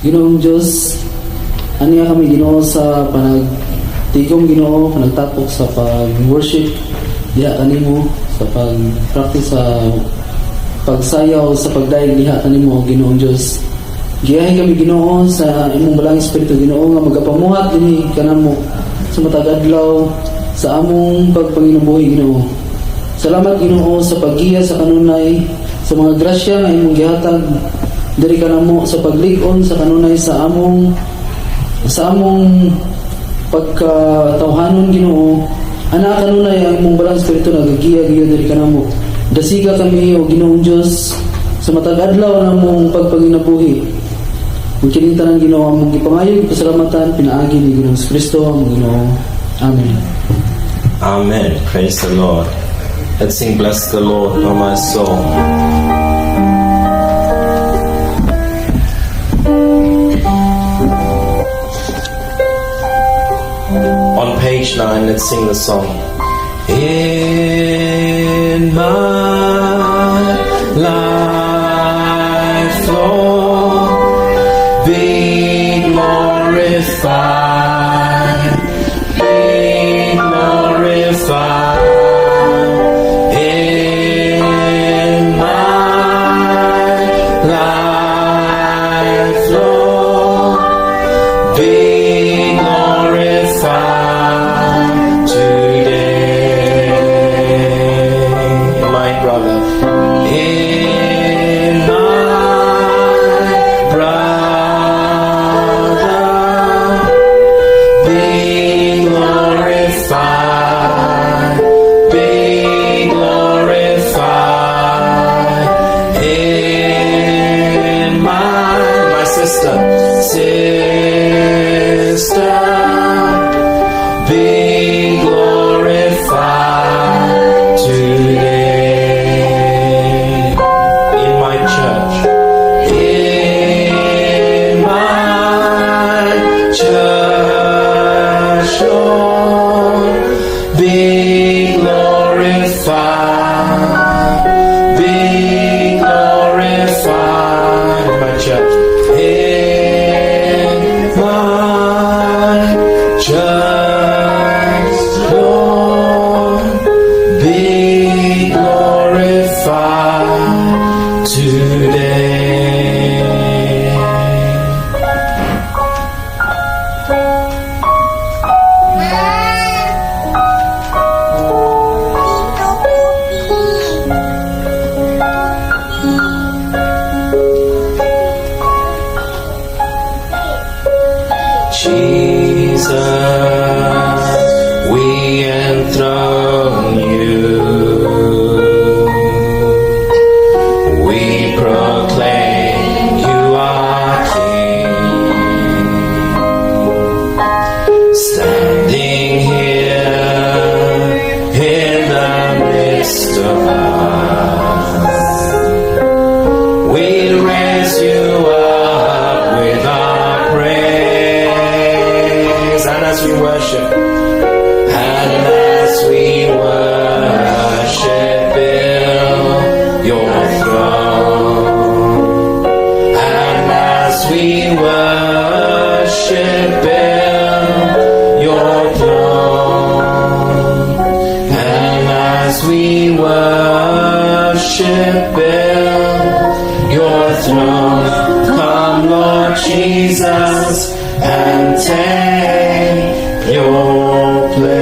Ginoong Diyos, aniya kami Ginoo sa panagtigom Ginoo, panagtapok sa pag-worship diha kanimo, sa pag-practice sa pagsayaw, sa pagdaig diha kanimo Ginoong Diyos. Giyahay kami Ginoo sa imong balang espiritu Ginoo nga magapamuhat dinhi kanamo sa matag adlaw sa among pagpanginabuhi Ginoo. Salamat Ginoo sa paggiya sa kanunay, sa mga grasya nga imong gihatag diri kanamo sa paglig-on sa kanunay sa among pagkatawhanon Ginoo. Ana kanunay ang imong balang espiritu nagagiya gyud diri kanamo. Dasiga kami o Ginoong Diyos sa matag adlaw namong pagpanginabuhi. Ug kining tanan Ginoo among gipangayog pasalamatan pinaagi ni Ginoong Kristo ang Ginoo. Amen. Amen. Praise the Lord. Let's sing Bless the Lord, O my soul. On page 9, let's sing the song. In my life, Lord, be glorified, be glorified. In my life, Lord, be glorified today. My brother, in my brother, be glorified, be glorified. In my sister, be glorified today. In my church, Lord, be glorified, be glorified. In my church, Lord, be glorified today. Jesus, we enthrone you. We proclaim you are King. Standing here in the midst of us, we raise you up with our praise. And as we worship, build your throne. And as we worship, build your throne. And as we worship, build your throne. Come, Lord Jesus, and take your place.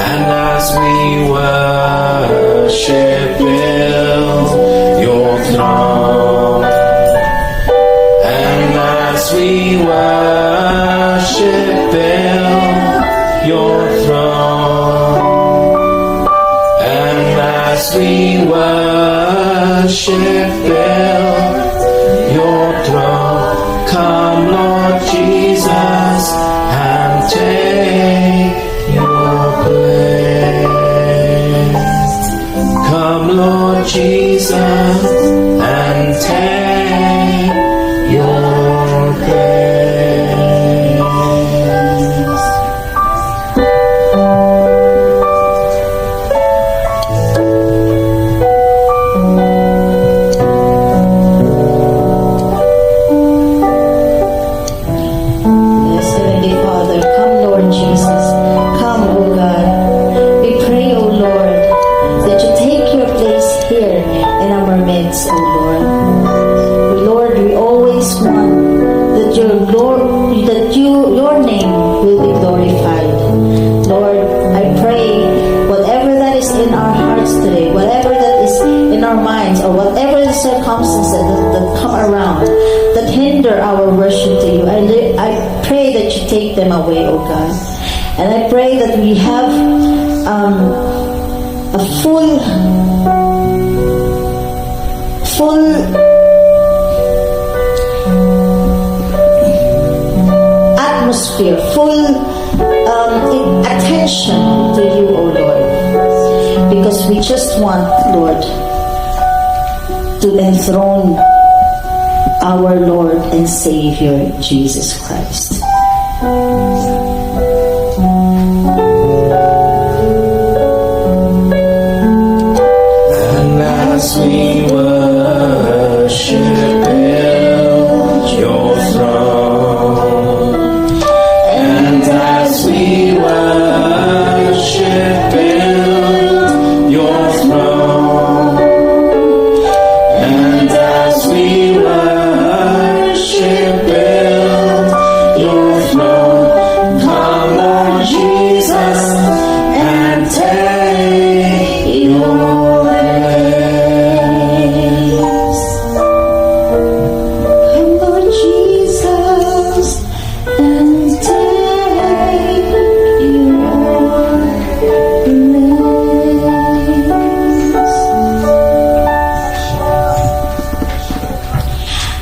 And as we worship, build your throne. And as we worship, build your throne. And as we worship, build your throne. Come, Lord Jesus, and take your place. Come, Lord Jesus, and take your place. our minds or whatever the circumstances that come around that hinder our worship to you, I pray that you take them away, oh God. And I pray that we have a full atmosphere, full attention to you, oh Lord. Because we just want, Lord, to enthrone our Lord and Savior, Jesus Christ. And as we worship your throne, and as we worship your throne, and as we worship your throne, come Lord Jesus and take your place. Come, Lord Jesus, and take your place.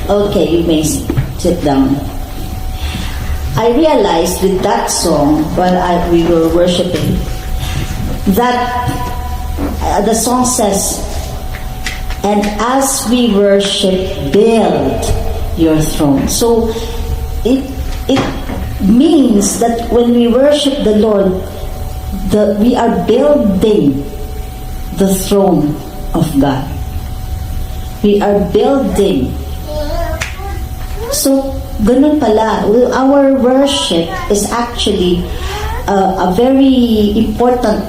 Okay, you may sit down. I realized with that song while we were worshiping that the song says, and as we worship, build your throne. So it means that when we worship the Lord, we are building the throne of God. We are building. So, ganun pala. Our worship is actually a very important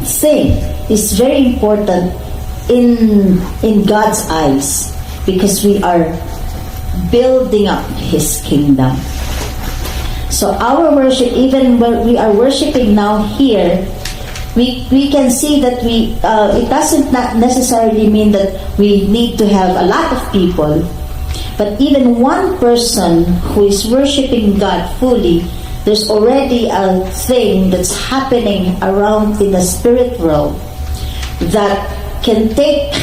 thing. It's very important in God's eyes because we are building up His kingdom. So our worship, even when we are worshiping now here, we can see that it doesn't not necessarily mean that we need to have a lot of people, but even one person who is worshiping God fully, there's already a thing that's happening around in the spirit world that can take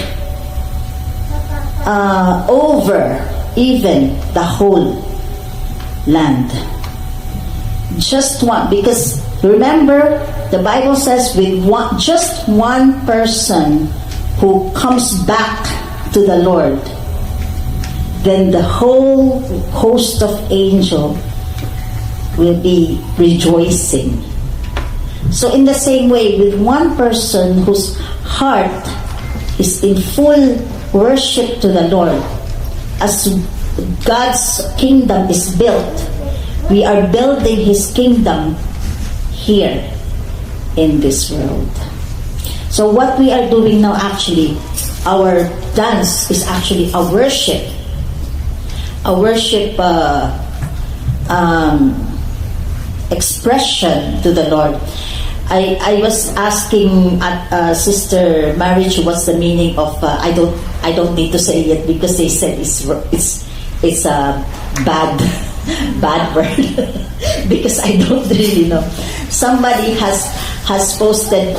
over even the whole land. Just one, because remember, the Bible says with just one person who comes back to the Lord, then the whole host of angels will be rejoicing. So in the same way, with one person whose heart is in full worship to the Lord, as God's kingdom is built, we are building His kingdom here in this world. So what we are doing now, actually, our dance is actually a worship expression to the Lord. I was asking Sister Marriage what's the meaning of I don't need to say it because they said it's a bad word because I don't really know. Somebody has posted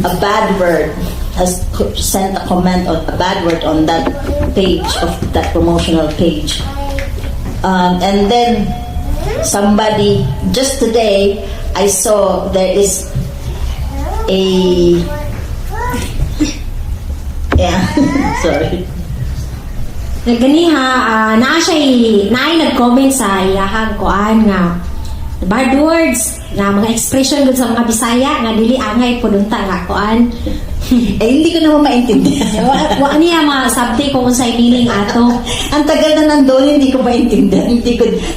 a bad word, has sent a comment on a bad word on that page of that promotional page, and then somebody just today I saw there is a sorry. Ganiha, naay nag-comment sa iyahang koan nga bad words nga mga expression gud sa mga Bisaya nga dili angay pudunta nga koan. Hindi ko naman maintindihan. Wa niya mga sabti kung unsay meaning ato. Ang tagal na nandoon, hindi ko maintindihan.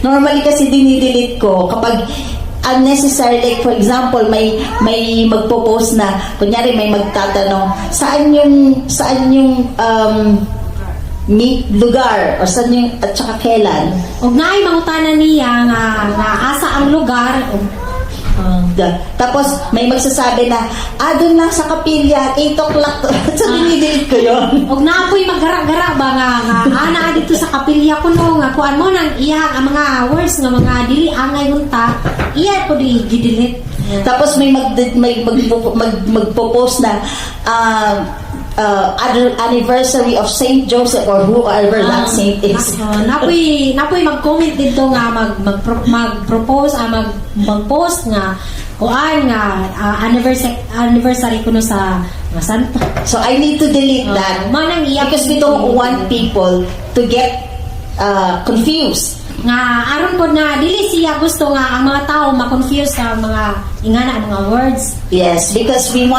Normally kasi dinidelete ko kapag unnecessary, like for example may magpo-post na kunyari may magtatanong saan yung lugar or saan yung at saka kailan, Ug naay mangutanan niya nga asa ang lugar Tapos may magsasabi na, doon lang sa kapilya, 8 o'clock. So, dinidelete ko yun. Og naapoy maggara-gara ba nga ana dito sa kapilya ko no nga kuan mo nang iya ang mga words nga mga dili angay hunta iya ko di gidelete. Tapos may magpo-post na anniversary of Saint Joseph or whoever that saint is. Napoy mag-comment dito nga mag-propose mag-post nga kuan nga anniversary kuno sa nga santo. So I need to delete that manang iya because we don't want people to get confused. Nga aron pod na dili siya gusto nga ang mga tao ma-confuse sa mga ingana mga words. Yes, because we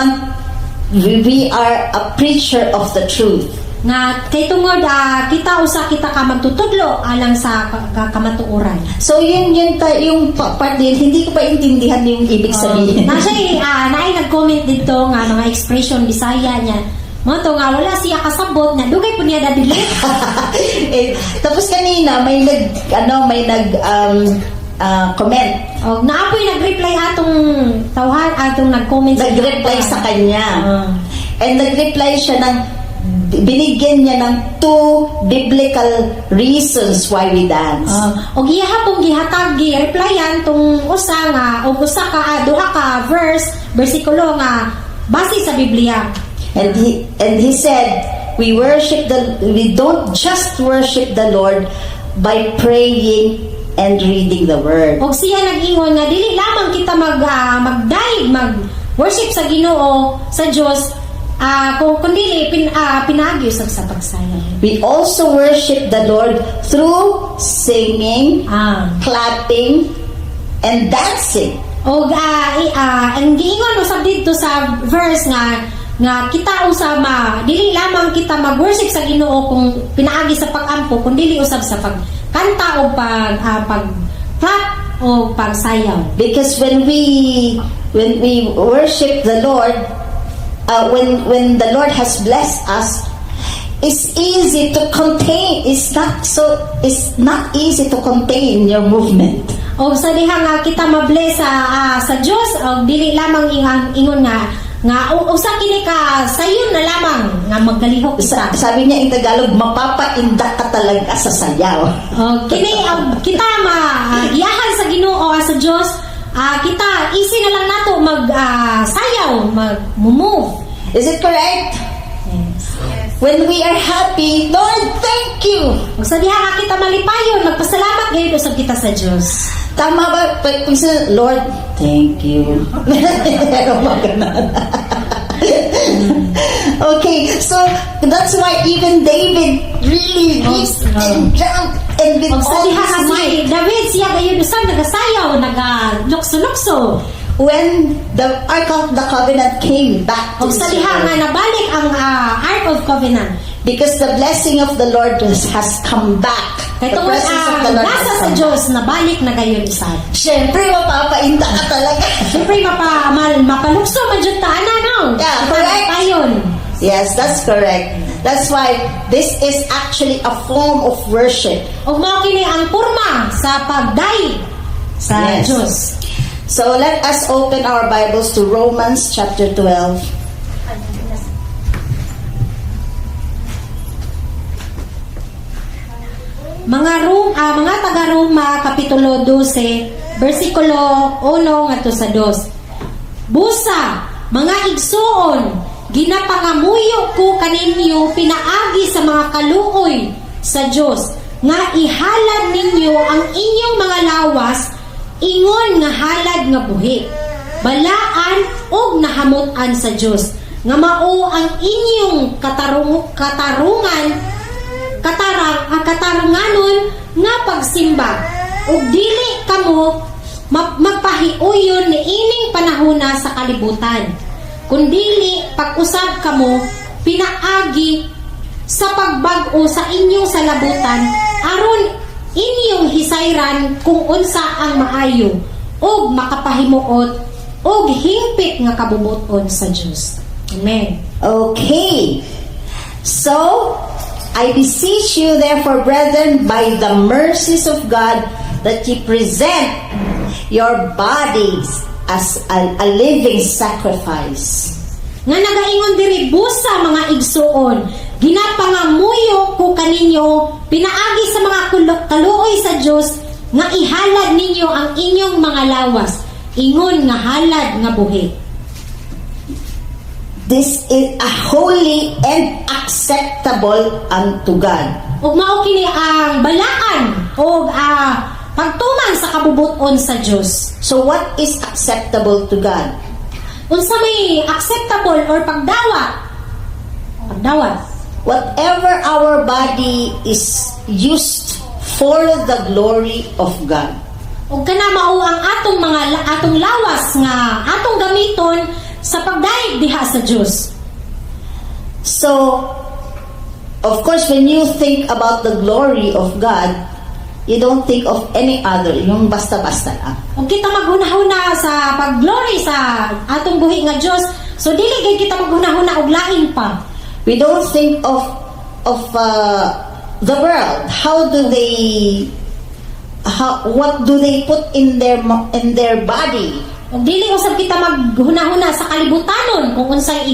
are a preacher of the truth. Nga kay tungod kita ka magtutudlo alang sa kamatuoran. So yung part din hindi ko pa intindihan yung ibig sabihin. Naay nag-comment dito nga mga expression Bisaya niya. Mo to nga wala siya kasabot na dugay po niya delete. Tapos kanina may comment. Naapoy nag-reply atong nag-comment Nag-reply sa kanya. And nag-reply siya ng binigyan niya ng 2 biblical reasons why we dance. Og gihapon gihatag gi-replyan tong usa ka versikulo nga base sa Biblia. And he said, we don't just worship the Lord by praying and reading the word. Og siya nag-ingon nga dili lamang kita mag-worship sa Ginoo sa Dios kung dili pinagi sa pagsayaw. We also worship the Lord through singing, clapping, and dancing. Og ang giingon usab dito sa verse nga kita usab dili lamang kita mag-worship sa Ginoo kung pinaagi sa pag-ampo kundi usab sa pagkanta o pag-clap o pagsayaw. Because when we worship the Lord, when the Lord has blessed us, it's easy to contain. It's not easy to contain your movement. O sa diha nga kita mabless sa Dios og dili lamang ingon nga usa kini ka sayon na lamang nga magkalihok kita. Sabi niya in Tagalog, mapapaindak ka talaga sa sayaw. Kini kita giyahan sa Ginoo sa Dios, kita easy na lang nato sayaw, mag-move. Is it correct? Yes. When we are happy, Lord, thank you. Ug sa diha kita malipayon, magpasalamat gayud usab kita sa Dios. Tama ba? Lord, thank you. Okay, so that's why even David really leaps and jumped and with all his might. David siya gayud usab nagasayaw, nagalukso-lukso. When the Ark of the Covenant came back to sa diha nga nabalik ang Ark of Covenant. Because the blessing of the Lord has come back. The presence of the Lord nasa sa Diyos, nabalik na gayon isa. Siyempre, mapapainta ka talaga. Siyempre, mapalukso, madyutana, no? Yeah, correct. Payon. Yes, that's correct. That's why this is actually a form of worship. O mao kini ang purma sa pagdaig sa Diyos. So let us open our Bibles to Romans chapter 12. Mga taga-Roma kapitulo 12 bersikulo 1 ngadto sa 2. Busa, mga igsuon, ginapangamuyo ko kaninyo pinaagi sa mga kaluoy sa Dios nga ihalad ninyo ang inyong mga lawas ingon nga halad nga buhi. Balaan og nahamutan sa Dios nga mao ang inyong katarunganon nga pagsimba ug dili kamo magpahiuyon ni ining panahona sa kalibutan kundili pag-usab kamo pinaagi sa pagbag-o sa inyong salabutan aron inyong hisayran kung unsa ang maayo ug makapahimuot ug hingpit nga kabubuton sa Dios. Amen. Okay. So I beseech you therefore, brethren, by the mercies of God, that ye present your bodies as a living sacrifice. Nga nagaingon diri busa mga igsuon, ginapangamuyo ko kaninyo pinaagi sa mga kaluoy sa Dios nga ihalad ninyo ang inyong mga lawas, ingon nga halad nga buhi. This is a holy and acceptable unto God. Ug mao kini ang balaan o pagtuman sa kabubuton sa Dios. So what is acceptable to God? Unsa may acceptable or pagdawat? Whatever our body is used for the glory of God. Ug kana mao ang atong lawas nga atong gamiton sa pagdaig diha sa Dios. So, of course, when you think about the glory of God, you don't think of any other, yung basta-basta lang. Ug kita maghunahuna sa pagglory sa atong buhi nga Dios, so dili gid kita maghunahuna og lain pa. We don't think of the world. What do they put in their body? Ug dili usab kita maghunahuna sa kalibutanon kung unsay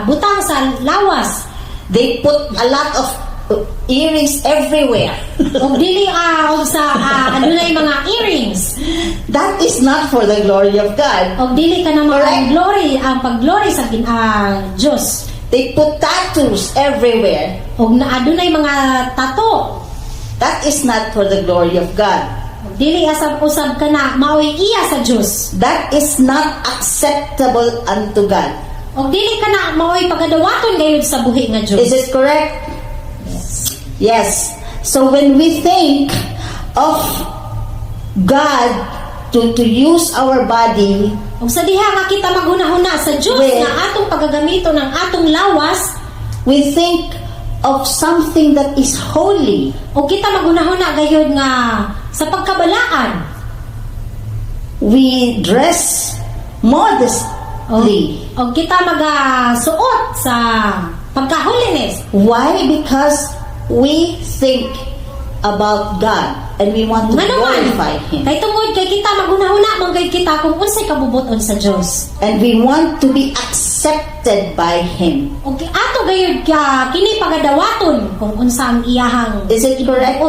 butang sa lawas. They put a lot of earrings everywhere. Ug dili sa adunay mga earrings. That is not for the glory of God. Ug dili ka na Correct. ang pagglory sa Dios. They put tattoos everywhere. Ug adunay mga tato. That is not for the glory of God. Ug dili usab ka na maoy iya sa Dios. That is not acceptable unto God. Ug dili ka na maoy pagadawaton gayud sa buhi nga Dios. Is it correct? Yes. So when we think of God to use our body, Ug sa diha nga kita maghunahuna sa Dios Well, nga atong paggamito ng atong lawas, we think of something that is holy. ug kita maghunahuna gayud nga sa pagkabalaan. We dress modestly. Ug kita magasuot sa pagka-holiness. Why? Because we think about God and we want to Nga naman, glorify Him. kay tungod kay kita maghunahuna man gayud kita kung unsay kabubuton sa Dios. And we want to be accepted by Him. Ug ato gayud kini pagadawaton kung unsa ang iyahang Is it correct?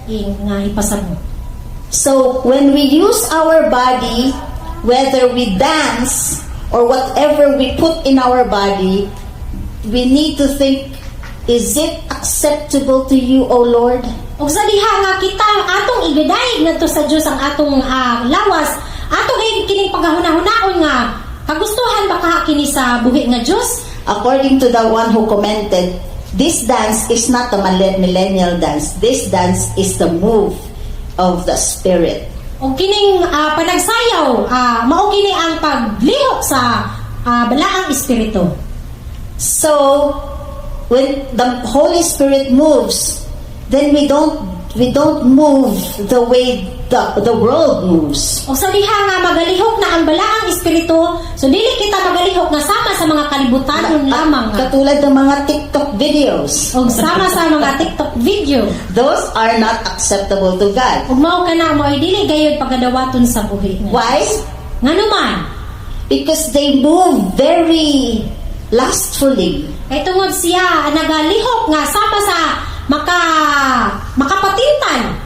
nga ipasabot. So, when we use our body, whether we dance or whatever we put in our body, we need to think, is it acceptable to you, O Lord? Ug sa diha nga kita atong igidayeg ngadto sa Dios ang atong lawas, ato gayud kining paghahuna-hunaon nga kagustuhan ba kaha kini sa buhi nga Dios? According to the one who commented, this dance is not a millennial dance. This dance is the move of the Spirit. Ug kining panagsayaw mao kini ang paglihok sa balaang espiritu. So, when the Holy Spirit moves, then we don't move the way the world moves. Ug sa diha nga magalihok na ang balaang espiritu, so dili kita magalihok nga sama sa mga kalibutanon lamang nga. Katulad ng mga TikTok videos. Ug sama sa mga TikTok video. Those are not acceptable to God. Ug mao kana mo ay dili gayud pagadawaton sa buhi nga. Why? Nganuman, Because they move very lustfully. kay tungod siya nagalihok nga sama sa makapatintan.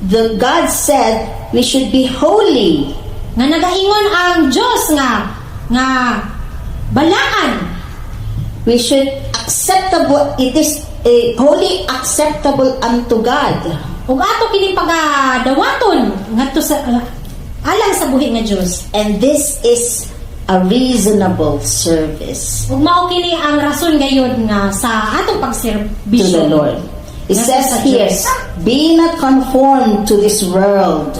The God said we should be holy. Nga nagaingon ang Dios nga balaan. We should acceptable. It is holy, acceptable unto God. Ug ato kini pagadawaton ngadto sa alang sa buhi nga Dios. And this is a reasonable service Ug mao kini ang rason gayud nga sa atong to pagserbisyo the Lord. It Nasa says sa here, Diyos. be not conformed to this world.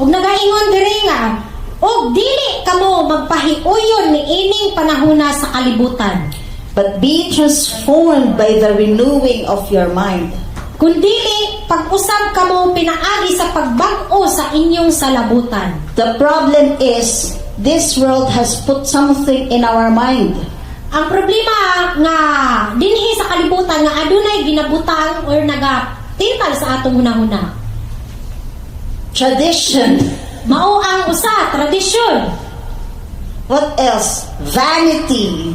Ug nagaingon diri nga ug dili kamo magpahiuyon ni ining panahona sa kalibutan. But be transformed by the renewing of your mind. Kundili pag-usab kamo pinaagi sa pagbag-o sa inyong salabutan. The problem is, this world has put something in our mind. Ang problema nga dinhi sa kalibutan nga adunay ginabutang or nagatintal sa atong hunahuna. Tradition. Mao ang usa, tradisyon. What else? Vanity.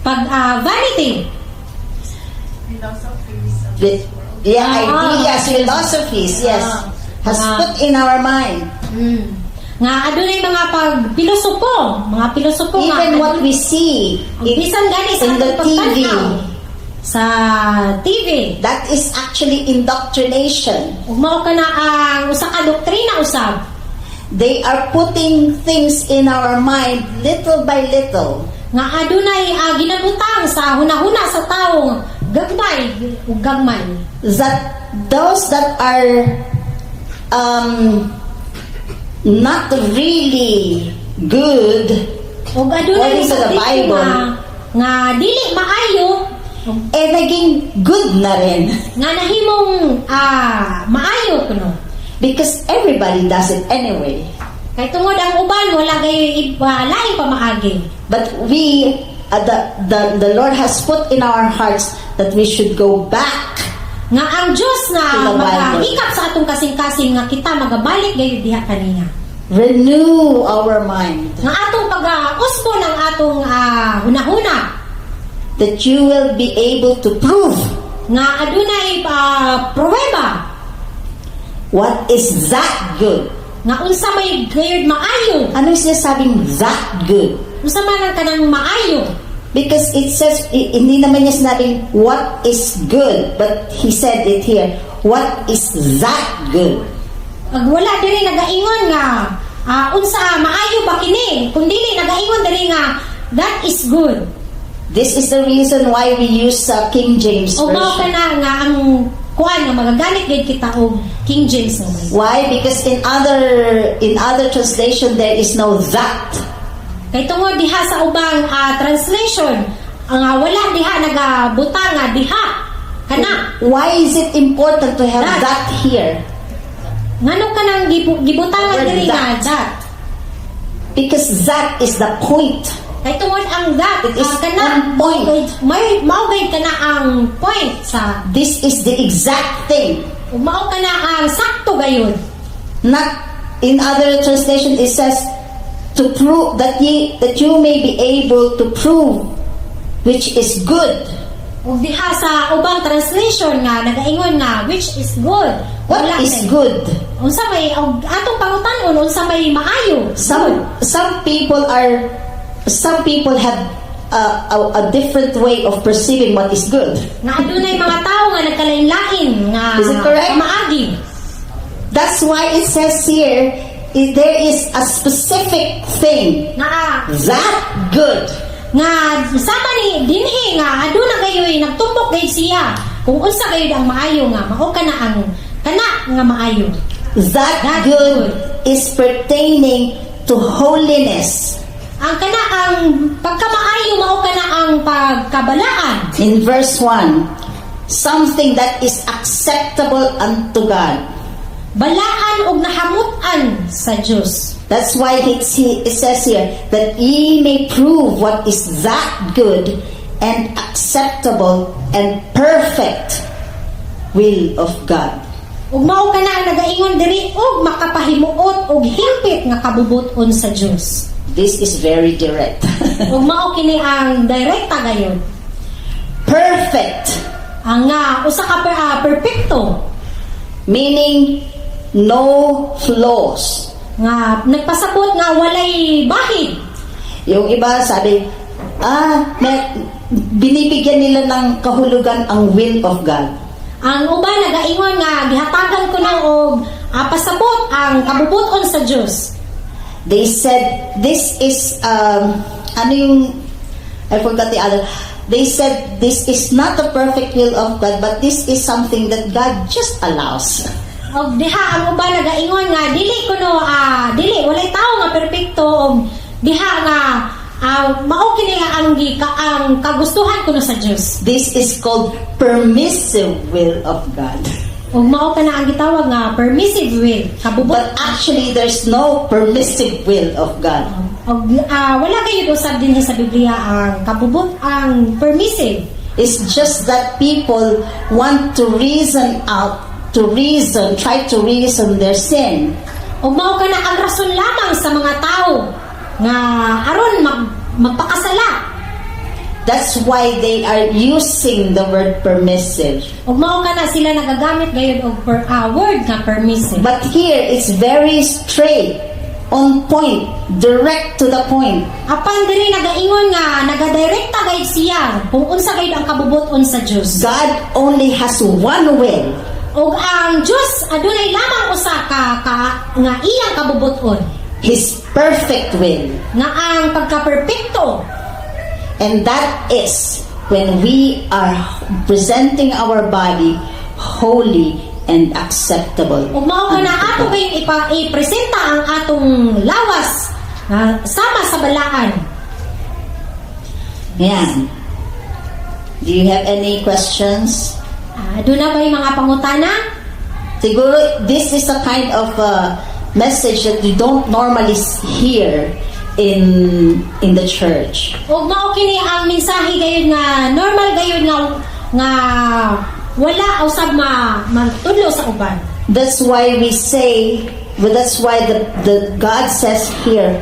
Vanity. Ideas, philosophies, yes. Has put in our mind. Nga adunay mga mga pilosopo Even what we see bisan gani sa in the atong TV, pagtanaw sa TV. that is actually indoctrination. Ug mao kana ang usa ka doktrina usab. They are putting things in our mind little by little. Nga adunay ginabutang sa hunahuna sa tawo gagmay ug gagmay. That those that are not really good Ug adunay according to the Bible, nga dili maayo naging good na rin. nga nahimong maayo kuno. Because everybody does it anyway. Kay tungod ang uban wala gay lain pa maagi. But we, the Lord has put in our hearts that we should go back. Nga ang Dios To nga the Bible. magahikap sa atong kasing-kasing nga kita magabalik gayud diha kaniya. Renew our mind. Nga atong pag-usbo ng atong hunahuna That you will be able to prove nga adunay pruweba what is that good. nga unsa may gayud maayo. Ano yung sinasabing that good? Unsa man ang kanang maayo. Because it says, hindi naman niya sinabing what is good, but he said it here, what is that good? Ag wala diri nagaingon nga unsa maayo ba kini, kundi nagaingon diri nga that is good. This is the reason why we use King James O mao Version. kana nga ang kuan nga magagamit gid kita og King James nga may. Why? Because in other translation there is no that. Kay tungod diha sa ubang translation nga wala diha nagabutang nga diha kana. Why is it important to have That. that here? Ngano kanang gibutangan Word diri nga that. that. Because that is the point. Kay tungod ang that It is kana on point. may mao gid kana ang point sa This is the exact thing. mao kana ang sakto gayon. Not in other translation it says to prove that you may be able to prove which is good. Ug diha sa ubang translation nga nagaingon nga which is good. What Wala is na. good? Unsa may atong pangutan-on unsa may maayo. Some people have a different way of perceiving what is good. Nga adunay mga tao nga nagkalain-lain nga Is it correct? maagi. That's why it says here there is a specific thing that good. Nga sama ni dinhi nga aduna gayoy nagtumbok gayud siya kung unsa gayud ang maayo nga mao kana ang nga maayo. That good is pertaining to holiness. Ang pagkamaayo mao kana ang pagkabalaan. In verse 1, something that is acceptable unto God. Balaan og nahamutan sa Dios. That's why it says here that ye may prove what is that good and acceptable and perfect will of God. Ug mao kana ang nagaingon diri og makapahimuot og hingpit nga kabubuton sa Dios. This is very direct. Ug mao kini ang direkta gayon. Perfect, Ang usa ka perpekto meaning no flaws. nga nagpasabot nga walay bahid. Yung iba sabi, binibigyan nila ng kahulugan ang will of God. Ang uban nagaingon nga gihatagan ko na og pasabot ang kabubuton sa Dios. They said, this is, I forgot the other. They said, this is not the perfect will of God, but this is something that God just allows. Og diha ang uban nagaingon nga dili kuno dili walay tao nga perpekto og diha nga mao kini nga ang kagustuhan kuno sa Dios. This is called permissive will of God. Og mao kana ang gitawag nga permissive will, kabubot. But actually, there's no permissive will of God. Og wala kayo usab din sa Biblia ang kabubot ang permissive. It's just that people want to try to reason their sin ug mao kana ang rason lamang sa mga tao nga aron magpakasala. That's why they are using the word permissive. Ug mao kana sila nagagamit gayud og word nga permissive. But here it's very straight, on point, direct to the point. Apan diri nagaingon nga nagadirekta gayud siya kung unsa gayud ang kabubuton sa Dios. God only has one will. Ug ang Dios adunay lamang usa ka nga iyang kabubuton, His perfect will. nga ang pagkaperpekto. And that is when we are presenting our body holy and acceptable. Ug mao kana ato kayong ipresenta ang atong lawas sama sa balaan. Yan. Do you have any questions? Doon na ba yung mga pangutana? Siguro, this is a kind of message that you don't normally hear in the church. Ug mao kini ang mensahe gayud nga normal gayud nga wala usab magtudlo sa uban. That's why we say, but that's why the God says here,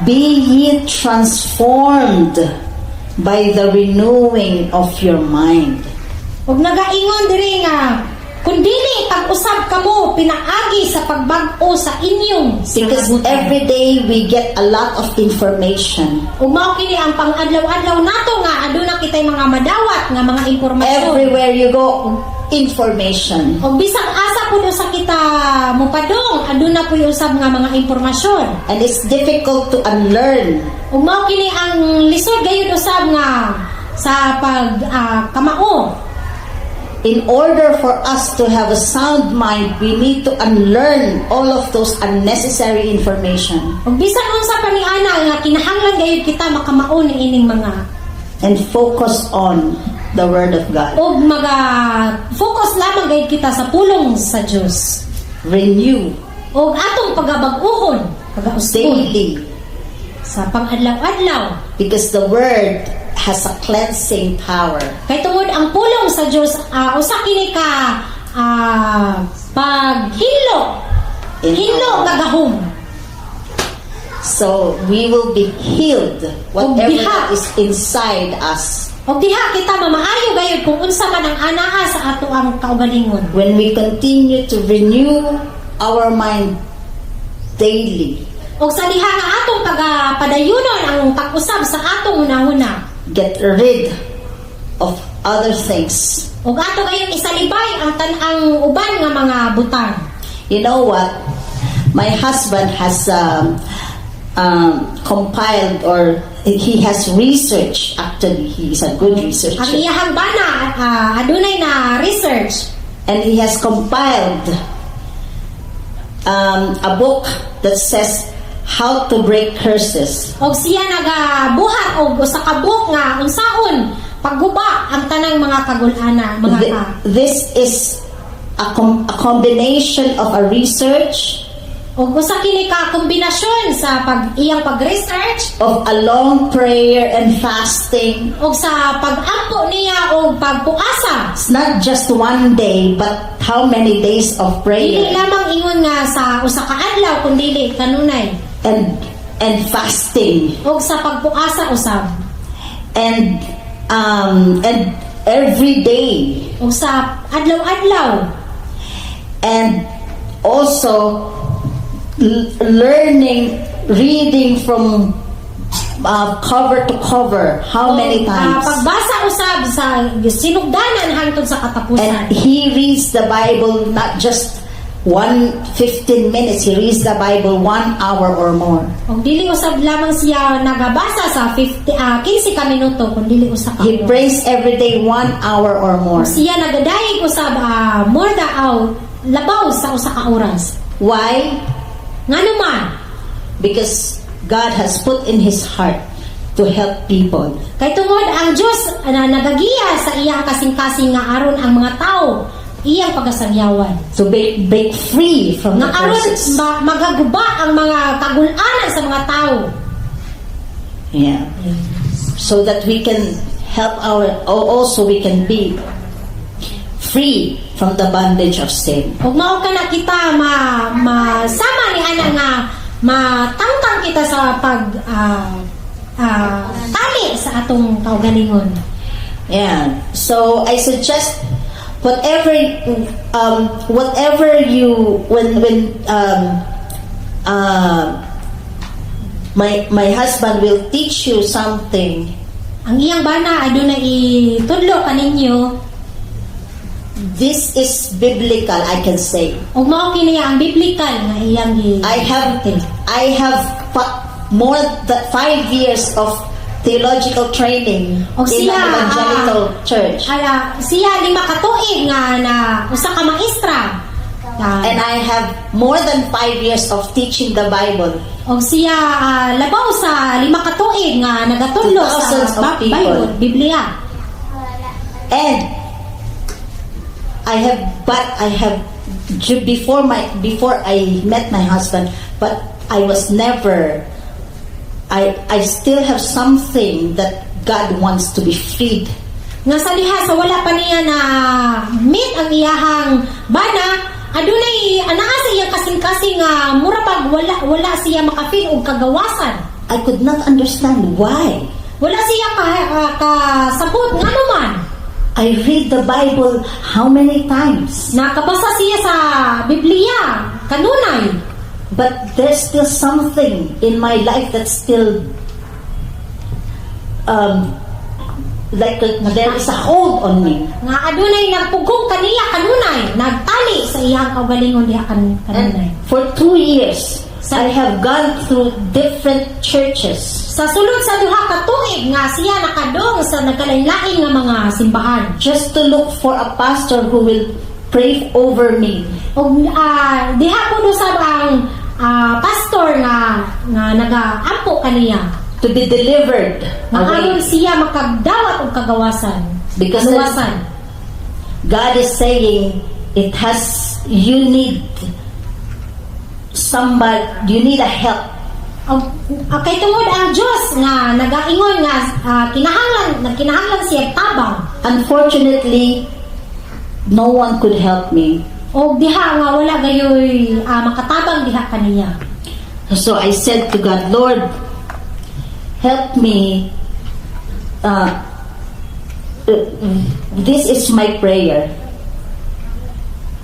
be ye transformed by the renewing of your mind. Ug nagaingon diri nga kun dili pag-usab kamo pinaagi sa pagbag-o sa inyong Because sinabutan. every day we get a lot of information. Ug mao kini ang pang-adlaw-adlaw nato nga aduna kitay mga madawat nga mga impormasyon. Everywhere you go, information. O bisag asa po sa kita mupadong, aduna po usab nga mga impormasyon. And it's difficult to unlearn. O mao kini ang lisod gayud usab nga sa pag kamao. In order for us to have a sound mind, we need to unlearn all of those unnecessary information O bisan unsa pa ni ana nga kinahanglan gayud kita makamao ni ining mga and focus on the Word of God. o focus lamang gayud kita sa pulong sa Dios. Renew O atong pagabag-uhon, pag-usbon daily, sa pang-adlaw-adlaw. because the Word has a cleansing power. Kay tungod ang pulong sa Dios usa kini ka paghinlo. In Hinlo our- nga gahom. So we will be healed, whatever Diha. that is inside us. Og diha kita mamaayo gayud kung unsa man ang anaa sa ato ang kaugalingon. When we continue to renew our mind daily, Og sa diha nga atong pagpadayunon ang pag-usab sa atong una-una. get rid of other things. Og ato gayud isalibay ang tan-ang uban nga mga butang. You know what? My husband has compiled, or he has research. Actually, he's a good Ang researcher. iyahang bana adunay na research. And he has compiled a book that says how to break curses. Og siya nagabuhat og usa ka book nga unsaon pagguba ang tanang mga kagul-ana, mga This is a combination of a research, og usa kini ka kombinasyon sa iyang pag-research of a long prayer and fasting. og sa pag-ampo niya og pagpuasa. It's not just one day, but how many days of Dili prayer lamang ingon nga sa usa ka adlaw kun dili kanunay and fasting og sa pagpuasa usab and every day, og sa adlaw-adlaw and also learning, reading from cover to cover. How many times? pagbasa usab sa sinugdanan hangtod sa katapusan. And he reads the Bible not just 15 minutes. He reads the Bible 1 hour or more. Og dili usab lamang siya nagabasa sa 15 ka minuto kun dili usa ka He oras. prays every day 1 hour or more. Og siya nagadayeg usab more than labaw sa usa ka oras. Why? Ngano man? Because God has put in his heart to help people. Kay tungod ang Dios nagagiya sa iyang kasing-kasing nga aron ang mga tao iyang pagasagyawan. To break free from the Nga aron curses. magaguba ang mga kagul-anan sa mga tao. Yeah. So that we can help also we can be free from the bondage of sin. Ug mao kana kita masama ni ana nga matangtang kita sa pag tali sa atong kaugalingon. Yeah. So I suggest whatever you when my husband will teach you something. Ang iyang bana adunay itudlo kaninyo. This is biblical, I can say. Ug mao kini ang biblical nga iyang I have more than 5 years of theological training O in siya, an evangelical church. Siya 5 ka tuig nga na usa ka maestra. And I have more than 5 years of teaching the Bible. Og siya labaw sa 5 ka tuig nga nagatudlo Thousands of sa people. Biblia. And I have before I met my husband, but I was never. I still have something that God wants to be freed. Nga sa diha sa wala pa niya na meet ang iyahang bana, adunay anaa sa iyang kasing-kasing nga mura pag wala siya makafeel og kagawasan. I could not understand why. Wala siya kasabot nga naman. I read the Bible how many times, Nakabasa siya sa Biblia kanunay. but there's still something in my life that's still like there is a hold on me. Nga adunay nagpugong kaniya kanunay, nagtali sa iyang kaugalingon diha kanunay. And for 2 years, I have gone through different churches. Sa sulod sa duha ka tuig nga siya nakadong sa nagkalain-lain nga mga simbahan. Just to look for a pastor who will pray over me. Og diha po usab ang pastor nga nagaampo kaniya. To be delivered Maayon away. siya makagdawat og kagawasan. Because Kagawasan. God is saying you need a help. Kay tungod ang Dios nga nagaingon nga kinahanglan siya tabang. Unfortunately, no one could help me. Og diha nga wala gayoy makatabang diha kaniya. So I said to God, Lord, help me. This is my prayer.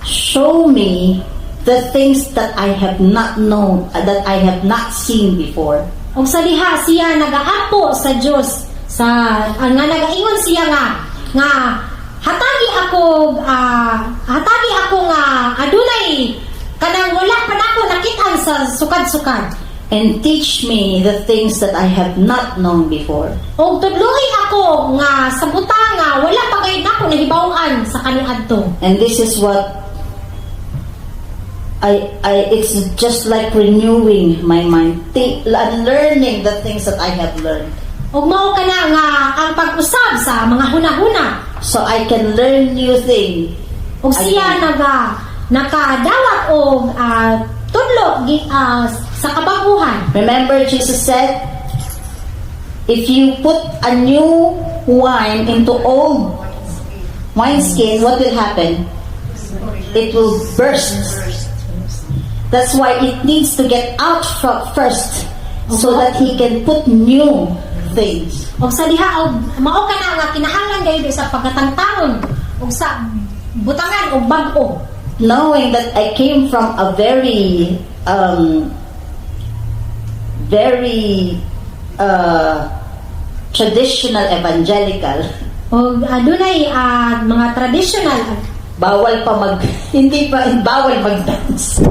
Show me the things that I have not known, that I have not seen before. Og sa diha siya nagaampo sa Dios sa nga nagaingon siya nga hatagi ako nga adunay kanang wala pa nako nakit-an sa sukad-sukad. And teach me the things that I have not known before. Og tudloy ako nga sa buta nga wala pa gayud nako nahibaw-an sa kaniadto. And this is what it's just like renewing my mind, learning the things that I have learned. Og mao kana nga ang pag-usab sa mga hunahuna. So I can learn new things. Og siya nakadawat og tudlo sa kabaguhan. Remember, Jesus said, if you put a new wine into old wineskin, what will happen? It will burst. That's why it needs to get out first, so that He can put new things. Og sa diha og mao kana nga kinahanglan gayud sa pagkatangtaon og sa butangan og bag-o. Knowing that I came from a very traditional evangelical. Og adunay mga traditional Bawal mag-dance.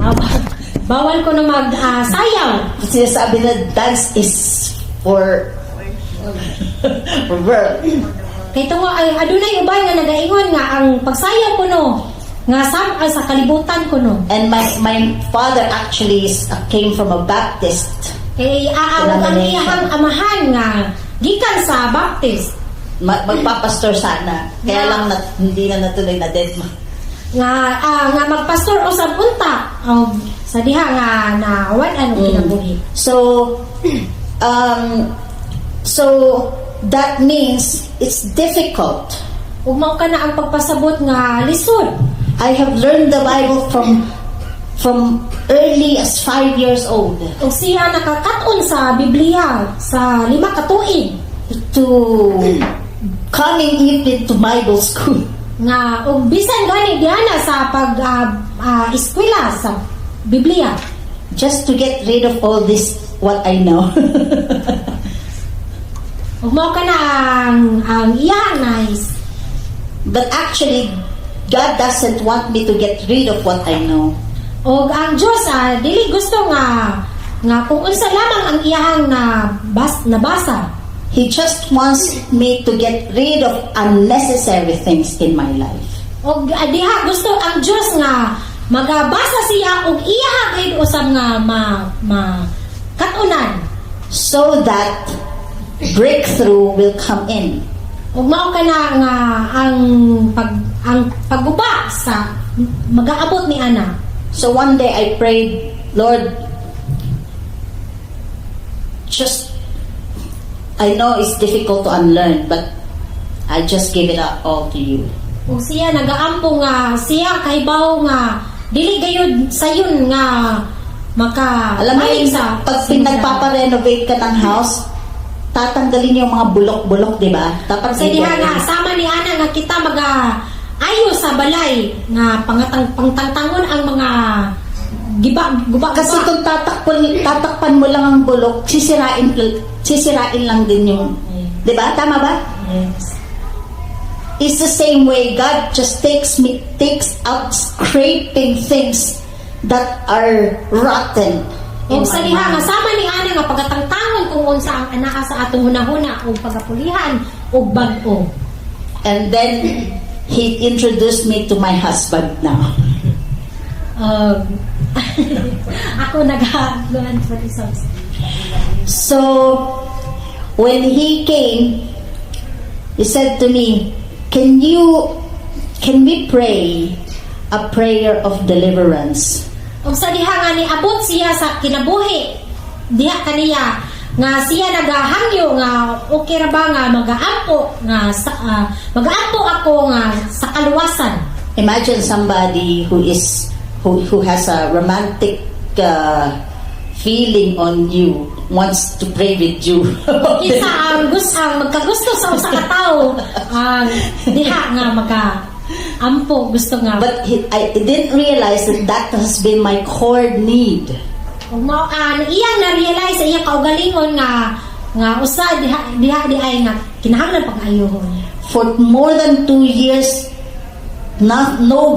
bawal ko na sayaw. Sinasabi na dance is for girl. Kay tungo ay adunay ubay nga nagaingon nga ang pagsayaw kuno nga sa kalibutan kuno. And my father actually came from a Baptist. Kay ang iyang amahan nga gikan sa Baptist. Magpapastor sana. Kaya lang hindi na natuloy na dead man. Nga magpastor o sa punta sa diha nga nawan ano kinabuhi. So that means it's difficult. ug mao kana ang pagpasabot nga lisod. I have learned the Bible from early as 5 years old Ug siya nakakat-on sa Biblia sa 5 ka tuig to coming even to Bible school. nga ug bisan gani diana sa pag eskwela sa Biblia Just to get rid of all this, what I know. ug mao kana ang iya nice. But actually, God doesn't want me to get rid of what I know. Og ang Dios dili gusto nga kung unsa lamang ang iyahang nabasa. He just wants me to get rid of unnecessary things in my life. Og diha gusto ang Dios nga magabasa siya og iyaha gid usab nga katunan. So that breakthrough will come in. Ug mao kana nga ang pagguba sa magaabot ni ana. So one day I prayed, Lord, just, I know it's difficult to unlearn, but I just give it up all to you. Ug siya nagaampo nga siya kahibaw nga dili gayud sayon nga Alam mo yun, sa pag pinagpaparenovate ka ng house, tatanggalin yung mga bulok-bulok, di ba? Dapat sa diha nga sama ni ana nga kita ayo sa balay nga pangtangtangon ang mga guba. Kasi kung tatakpan mo lang ang bulok, sisirain lang din yung, di ba? Tama ba? Yes. It's the same way God just takes out scraping things that are rotten. Ug sa diha nga sama ni ana nga pagatangtangon kung unsa ang anaa sa atong hunahuna ug pagapulihan ug bag-o. And then He introduced me to my husband now. Ako nag-aagluhan for isang. So when he came, he said to me, can we pray a prayer of deliverance? Ug sa diha nga niabot siya sa kinabuhi diha kaniya nga siya nagahangyo nga okay ra ba nga magaampo ako nga sa kaluwasan. Imagine somebody who has a romantic feeling on you, wants to pray with you. Kinsa ang magkagusto sa usa ka tawo ang diha nga ampo gusto nga. But I didn't realize that has been my core need. Ug mao iyang na-realize iyang kaugalingon nga usa diha ay nga kinahanglan pag-ayohon. For more than 2 years, no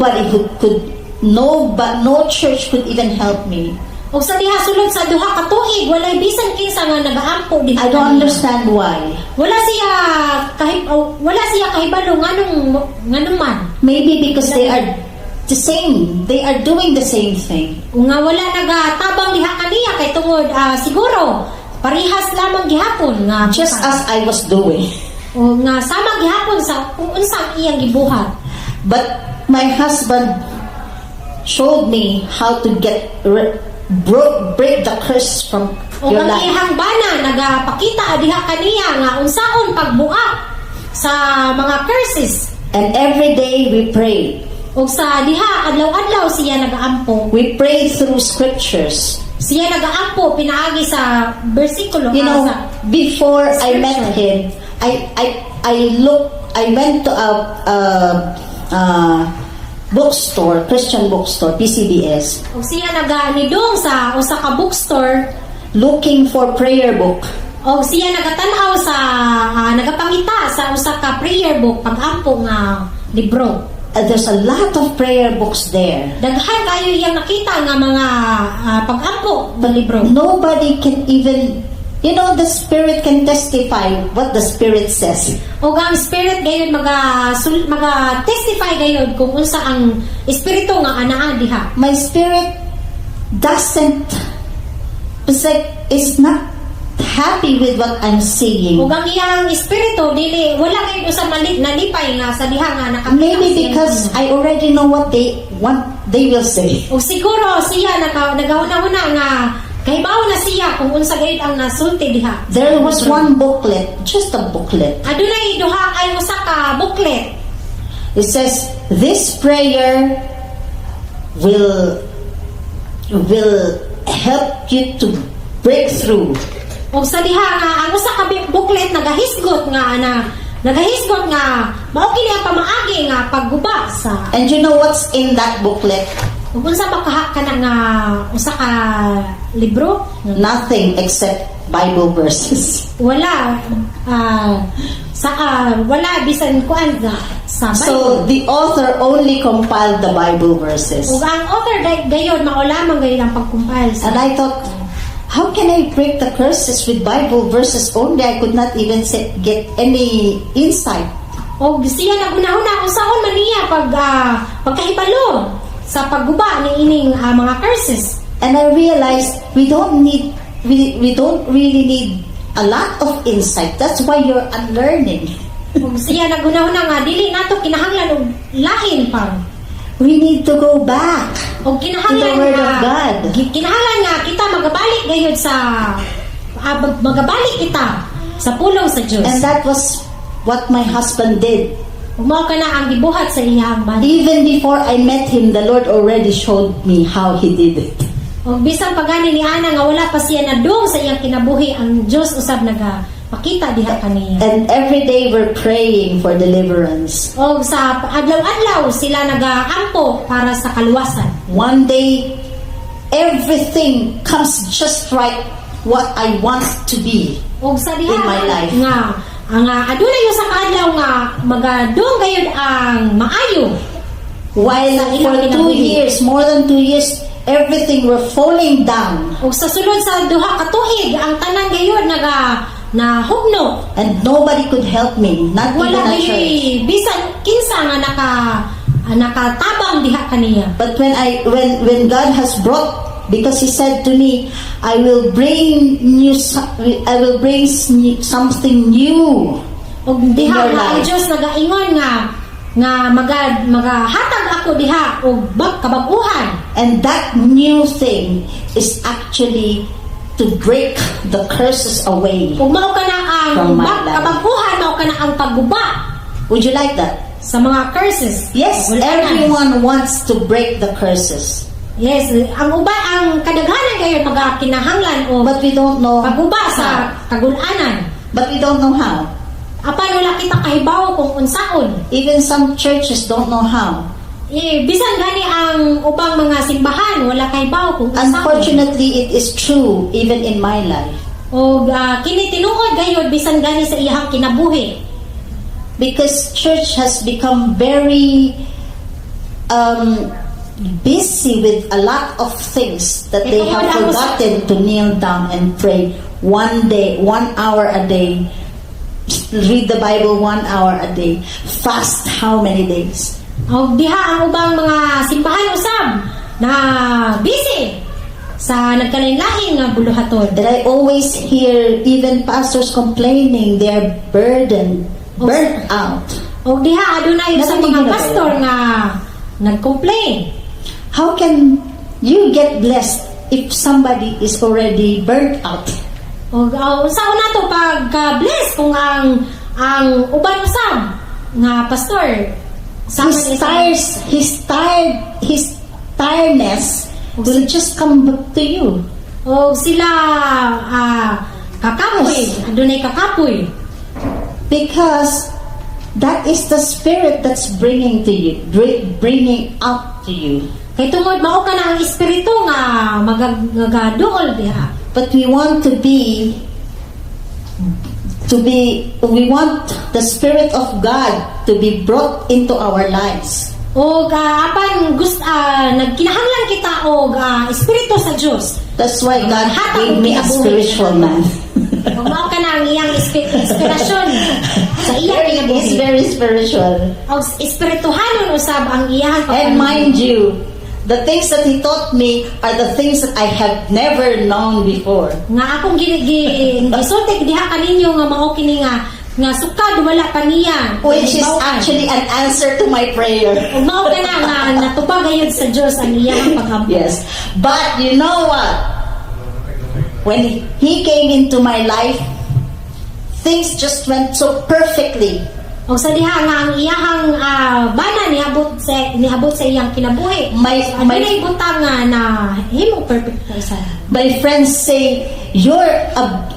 church could even help me. Ug sa diha sulod sa duha ka tuig walay bisan kinsa nga nagaampo diha. I don't understand why. Wala siya kahibalo nganong man. Maybe because they are the same. They are doing the same thing. Kung nga wala nagatabang diha kaniya kay tungod siguro parihas lamang gihapon nga Just as I was doing. o nga sama gihapon sa kung unsa ang iyang gibuhat. But my husband showed me how to break the curse from O your ang life. iyang bana nagapakita diha kaniya nga unsaon pagbuak sa mga curses. And every day we prayed. O sa diha adlaw-adlaw siya nagaampo. We prayed through scriptures. Siya nagaampo pinaagi sa bersikulo You know, sa before I met him, I went to a bookstore, Christian bookstore, PCBS, o siya naganidong sa usa ka bookstore. looking for prayer book. O siya nagatanaw sa nagapangita sa usa ka prayer book pag-ampo nga libro. There's a lot of prayer books there. Daghan kayo iyang nakita nga mga pag-ampo ng libro. Nobody can even, the Spirit can testify what the Spirit says. O ang spirit gayud maga-testify gayud kung unsa ang espiritu nga anaa diha. My spirit is not happy with what I'm seeing. O ang iyang espiritu dili wala gayud usa nalipay nga sa diha nga nakakita. Maybe siya because ninyo. I already know what they will say. O siguro siya nagahuna nga kahibaw na siya kung unsa gayud ang nasulti diha. There was one booklet, just a booklet. Adunay duha ay usa ka booklet It says this prayer will help you to break through. Og sa diha nga ang usa ka booklet nagahisgot nga mao kini ang pamaagi nga pagguba sa And you know what's in that booklet? ug unsa makaha kana nga usa ka libro Nothing except Bible verses. wala wala bisan kuan sa Bible. So the author only compiled the Bible verses. Ug ang author gayon mao lamang gayon ang pag-compile sa And I thought, how can I break the curses with Bible verses only? I could not even get any insight. og siya nagunahuna unsaon man niya pagkahibalo sa pagguba ni ining mga curses. And I realized we don't really need a lot of insight. That's why you're unlearning. Ug siya nagunahuna nga dili nato kinahanglan og lain pa. We need to go back Og to the kinahanglan Word of nga God. kinahanglan nga kita magabalik gayud sa magabalik kita sa pulong sa Dios. And that was what my husband did. Ug mao kana ang gibuhat sa iyang man. Even before I met him, the Lord already showed me how he did it. Og bisan pagani ni ana nga wala pa siya nadung sa iyang kinabuhi, ang Dios usab pakita diha kaniya. And every day we're praying for deliverance. Og sa adlaw-adlaw sila nagaampo para sa kaluwasan. One day, everything comes just right what I want to be. Og sa diha In my life. nga ang adunay usa ka adlaw nga magadung gayud ang maayo. While Sa for ilang 2 kinabuhi. years, more than 2 years, everything were falling down. Og sa sulod sa duha ka tuig ang tanan gayud na hugno. And nobody could help me, not even Wala a church. kay bisan kinsa nga nakatabang diha kaniya. But when God has brought, because He said to me, I will bring something new Og in diha your nga ang life. Dios nagaingon nga magahatag ako diha og kabag-uhan. And that new thing is actually to break the curses away. Ug mao kana ang From my life. kabag-uhan, mao kana ang pagguba Would you like that? sa mga curses. Yes, Wala na. everyone wants to break the curses. Yes, ang kadaghanan kayo magakinahanglan o But we don't know pagguba sa how. kagul-anan. But we don't know how. Apan wala kita kahibaw kung unsaon. Even some churches don't know how. Bisan gani ang ubang mga simbahan wala kahibaw kung unsaon. Unfortunately, it is true even in my life. O kini tinuod gayud bisan gani sa iyang kinabuhi. Because church has become very busy with a lot of things that they have forgotten to kneel down and pray 1 hour a day, read the Bible 1 hour a day, fast how many days? O diha ang ubang mga simbahan usab na busy sa nagkalain-lain nga buluhaton. That I always hear even pastors complaining they are burnt out. O diha adunay sa Narinig mga mo na ba pastor yun? nga nag-complain. How can you get blessed if somebody is already burnt out? O unsaon nato pagka-bless kung ang uban usab nga pastor sa His tiredness will just come back to you. o sila kakapoy, adunay kakapoy. Because that is the spirit that's bringing out to you. Kay tungod mao ka na ang espiritu nga magaduol diha. But we want we want the Spirit of God to be brought into our lives. O apan nagkinahanglan kita og espiritu sa Dios. That's why God Hatag gave me a kinabuhi. spiritual man. Ug mao ka na ang iyang inspirasyon sa iyang He's kinabuhi. very spiritual. Og espirituhanon usab ang iyang And mind you, the things that He taught me are the things that I have never known before. nga akong gisulti diha kaninyo nga mao kini nga sukad wala kaniya. Which is actually an answer to my prayer. ug mao ka na nga natupag gayud sa Dios ang iyang pag-ampo. Yes. But you know what? When He came into my life, things just went so perfectly. O sa diha nga ang iyahang bana niabot sa iyang kinabuhi. May butang nga na himo perfect na isa. My friends say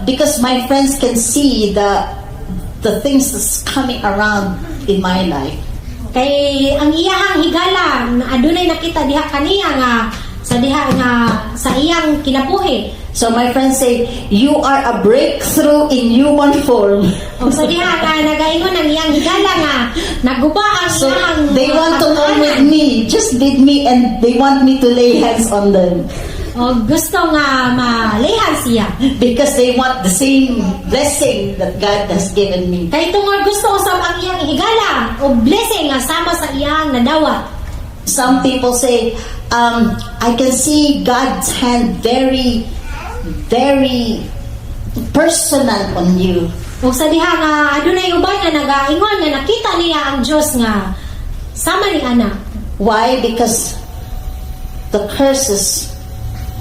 because my friends can see the things that's coming around in my life. Kay ang iyahang higala adunay nakita diha kaniya nga sa diha nga sa iyang kinabuhi. So my friends say, you are a breakthrough in human form. O sa diha nga nagaingon ang iyang higala nga naguba ang So iyang they want to come with kasalanan. me, just with me, and they want me to lay hands on them. O gusto nga malihan siya. Because they want the same blessing that God has given me. Kay tungod gusto usab ang iyang higala o blessing nga sama sa iyang nadawat. Some people say, I can see God's hand very, very personal on you. O sa diha nga adunay uban nga nagaingon nga nakita niya ang Dios nga sama ni ana. Why? Because the curses,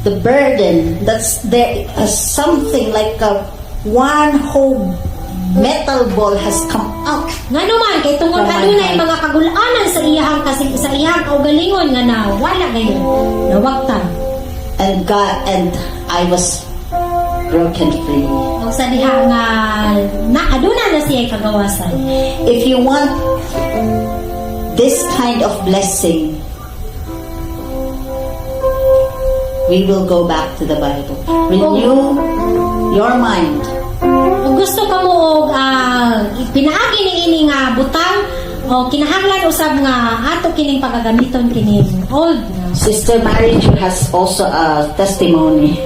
the burden that's there, something like one whole metal ball has come out. Ngano man kay tungod From my adunay heart. mga kagul-anan sa iyang sa iyang kaugalingon nga nawala gayon. Nawagtan. And I was broken free. O sa diha nga aduna na siya kagawasan. If you want this kind of blessing, we will go back to the Bible. Renew your mind. Kung gusto ka mo pinaagi ni ini nga butang o kinahanglan usab nga ato kining pagagamiton kining old nga. Sister Marriage has also a testimony.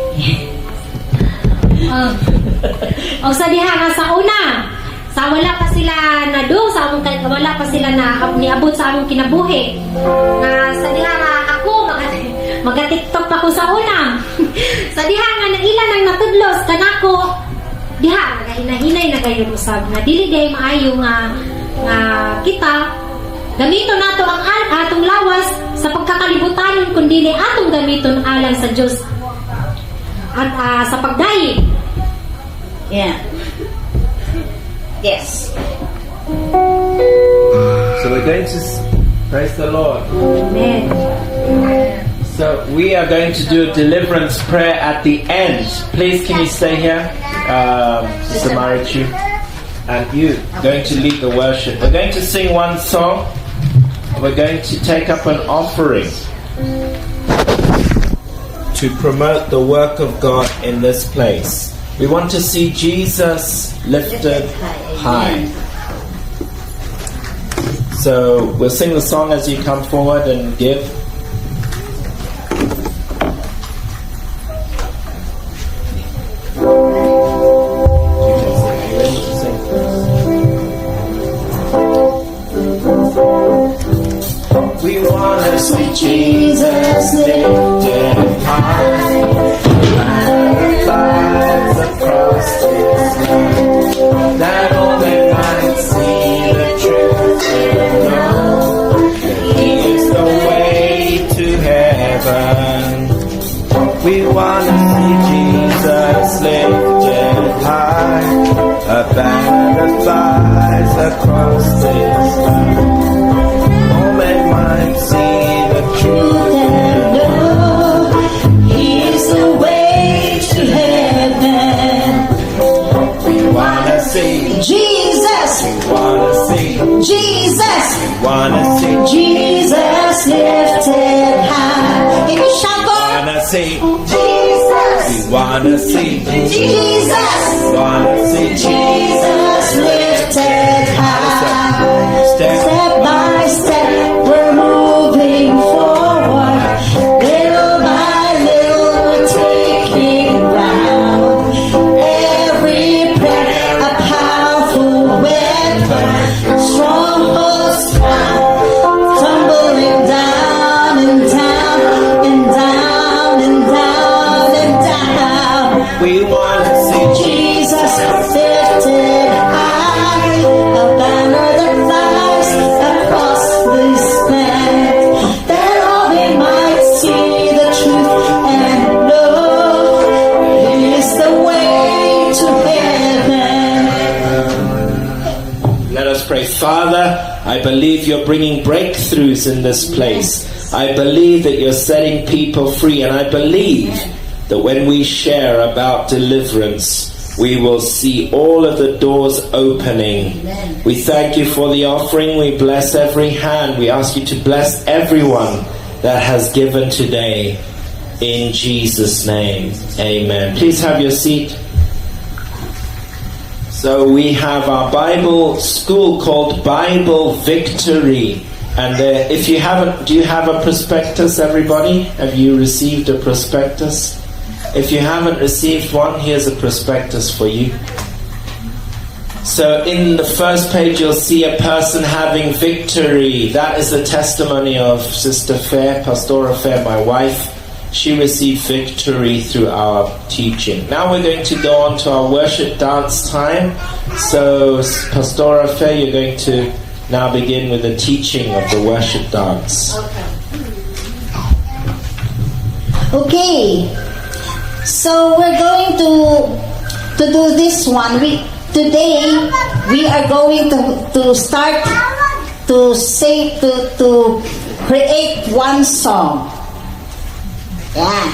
O sa diha nga sa una, sa wala pa sila wala pa sila na niabot sa among kinabuhi. Nga sa diha nga ako maga-TikTok pa ko sa una. Sa diha nga nailan ang natudlos kanako. Diha nagahinay na kayo usab nga dili day maayo nga kita gamiton nato ang atong lawas sa pagkakalibutan kundi atong gamiton alang sa Dios at sa pagdayi. Yeah. Yes. So we're going to praise the Lord. Amen. So we are going to do a deliverance prayer at the end. Please, can you stay here, Sister Marichu, and you going to lead the worship. We're going to sing one song. We're going to take up an offering to promote the work of God in this place. We want to see Jesus lifted high. So we'll sing the song as you come forward and give. We want to see Jesus lifted high, magnified across His land, that all men might see the truth and know He is the way to heaven. We want to see Jesus lifted high, magnified across His land. See the truth and know He is the way to heaven. We wanna see Jesus. We wanna see Jesus. We wanna see Jesus lifted high. Can you shout for? Wanna see Jesus. We wanna see Jesus. We wanna see Jesus lifted high. Step by step. Moving forward, little by little, we're taking ground. Every prayer, a powerful weapon, strongholds down, tumbling down and down and down and down and down. We want to see Jesus lifted I believe you're bringing breakthroughs in this place. I believe that you're setting people free, and I believe that when we share about deliverance, we will see all of the doors opening. Amen. We thank you for the offering. We bless every hand. We ask you to bless everyone that has given today. In Jesus' name, amen. Please have your seat. So we have our Bible school called Bible Victory. And if you haven't, do you have a prospectus, everybody? Have you received a prospectus? If you haven't received one, here's a prospectus for you. So in the first page you'll see a person having victory. That is the testimony of Sister Fair, Pastora Fair, my wife. She received victory through our teaching. Now we're going to go on to our worship dance time. So Pastora Fair, you're going to now begin with the teaching of the worship dance. Okay. So we're going to do this one. Today we are going to start to say to create one song. Yeah.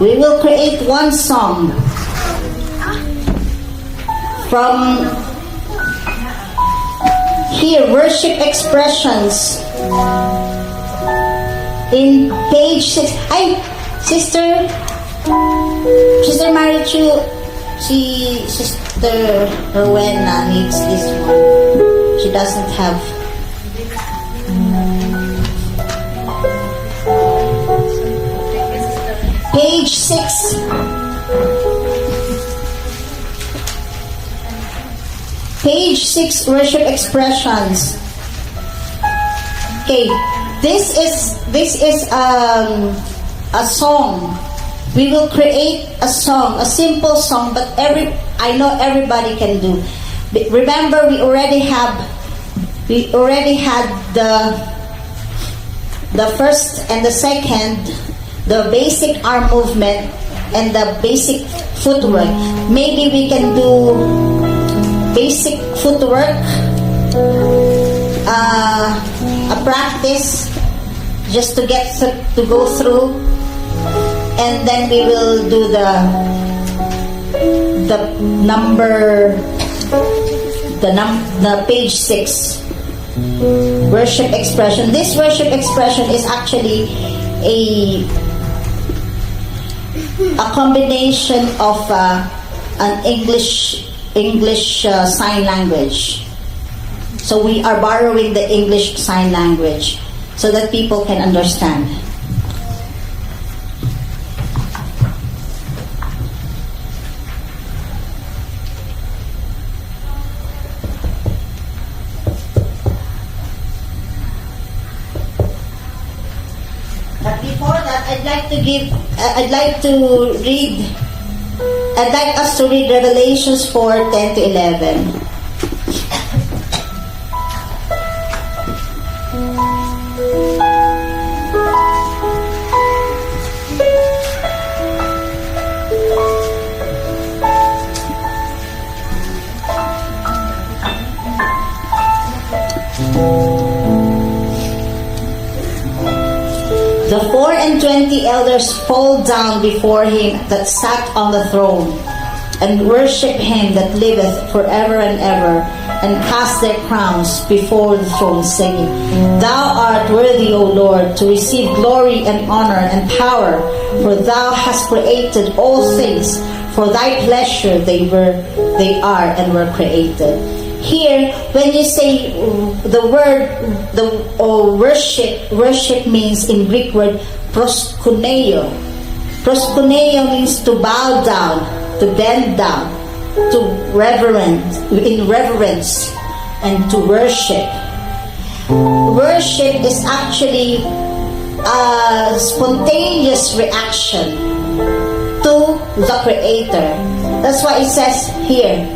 We will create one song from here, worship expressions. In page 6. Sister Marichu, Sister Rowena needs this one. She doesn't have. Page 6. Page 6, worship expressions. Okay, this is a song. We will create a song, a simple song, but I know everybody can do. Remember, we already had the first and the second, the basic arm movement and the basic footwork. Maybe we can do basic footwork, a practice just to go through, and then we will do the page 6 worship expression. This worship expression is actually a combination of an English sign language. So we are borrowing the English sign language so that people can understand. But before that, I'd like us to read Revelations 4:10 to 11. The 24 elders fall down before him that sat on the throne, and worship him that liveth forever and ever, and cast their crowns before the throne, saying, Thou art worthy, O Lord, to receive glory and honor and power, for thou hast created all things. For thy pleasure they are and were created. Here, when you say the word, worship means in Greek word proskuneo. Proskuneo means to bow down, to bend down, to in reverence, and to worship. Worship is actually a spontaneous reaction to the Creator. That's why it says here,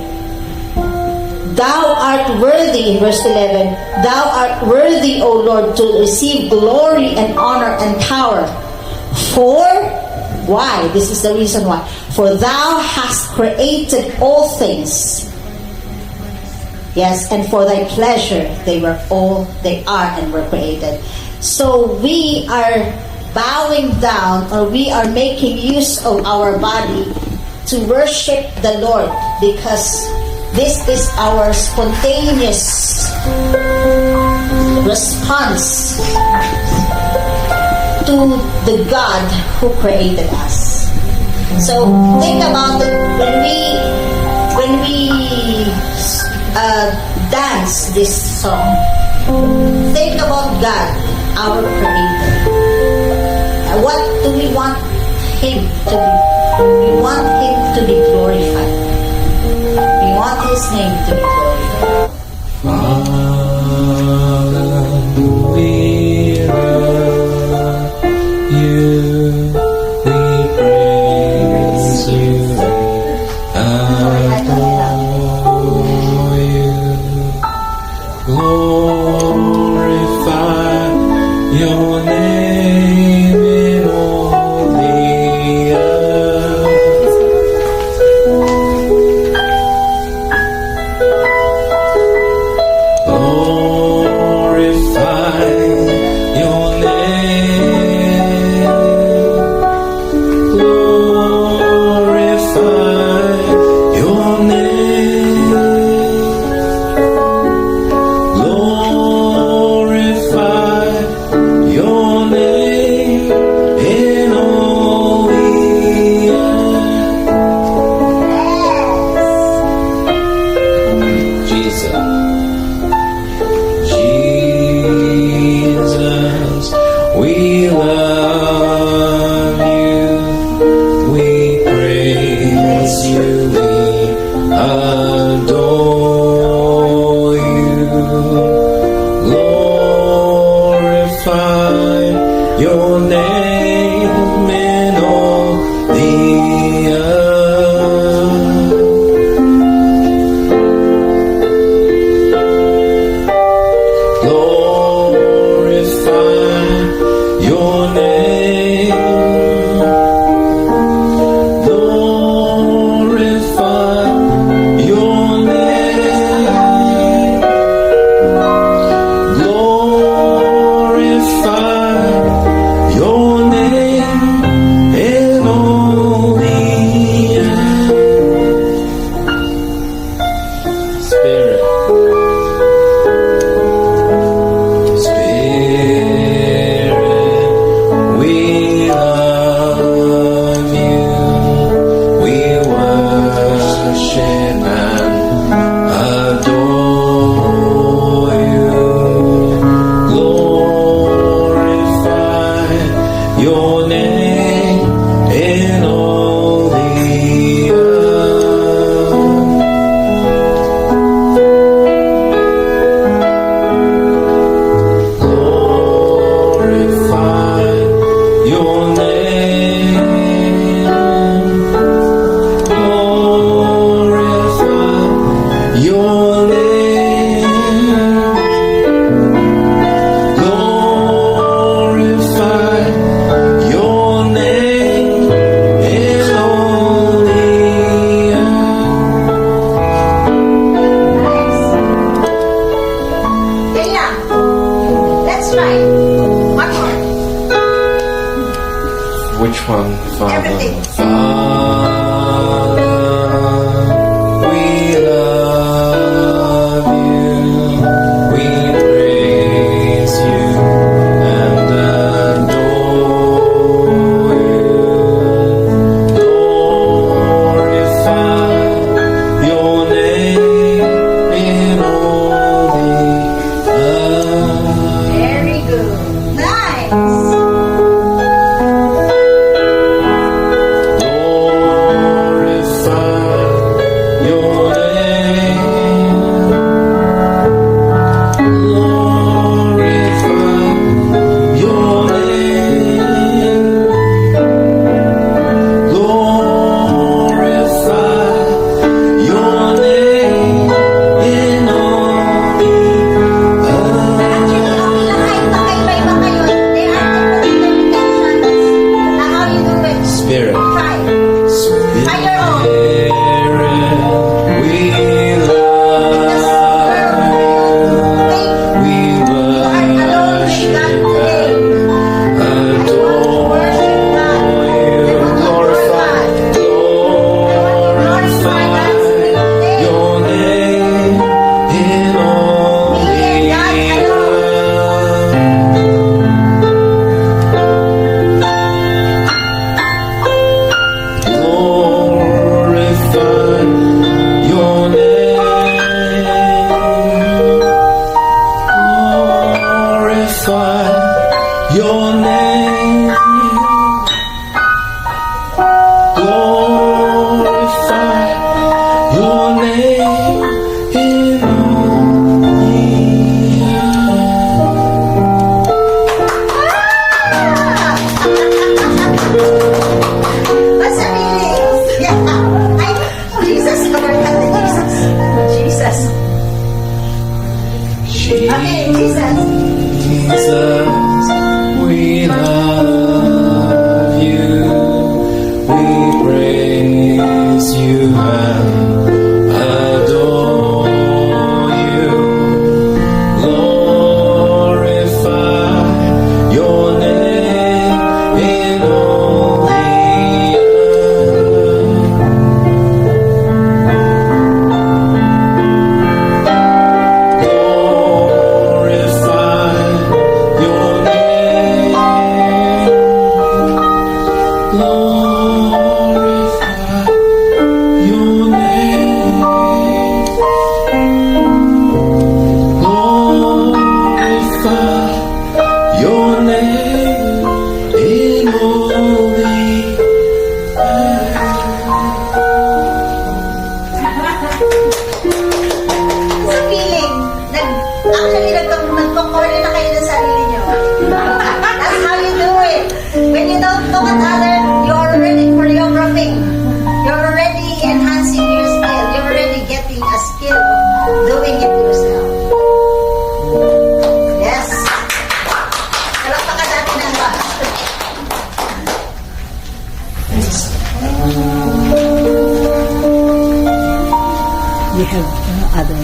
Thou art worthy, verse 11, Thou art worthy, O Lord, to receive glory and honor and power. For Why? This is the reason why. For thou hast created all things. Yes, and for thy pleasure they are and were created. So we are bowing down, or we are making use of our body to worship the Lord, because this is our spontaneous response to the God who created us. So think about it when we dance this song. Think about God, our Creator. What do we want Him to be? We want Him to be glorified. We want His name to be glorified. Father, we love you, we praise you, adore you, glorify your name in all the earth. Glorify your name. Glorify your name. Glorify your name in all the earth. Jesus. Jesus, we love you, we praise you, we adore you, glorify your name in all the earth. Glorify your name. Glorify your name. Glorify your name in all the earth. Spirit. Spirit, we love you, we worship and adore you, glorify your name in all the earth. Glorify your name. Glorify your name. Glorify your name in all the earth. Bella, let's try. One more. Which one, Father? Everything. Father, we love you, we praise you and adore you, glorify your name in all the earth. Very good. Nice. We have other.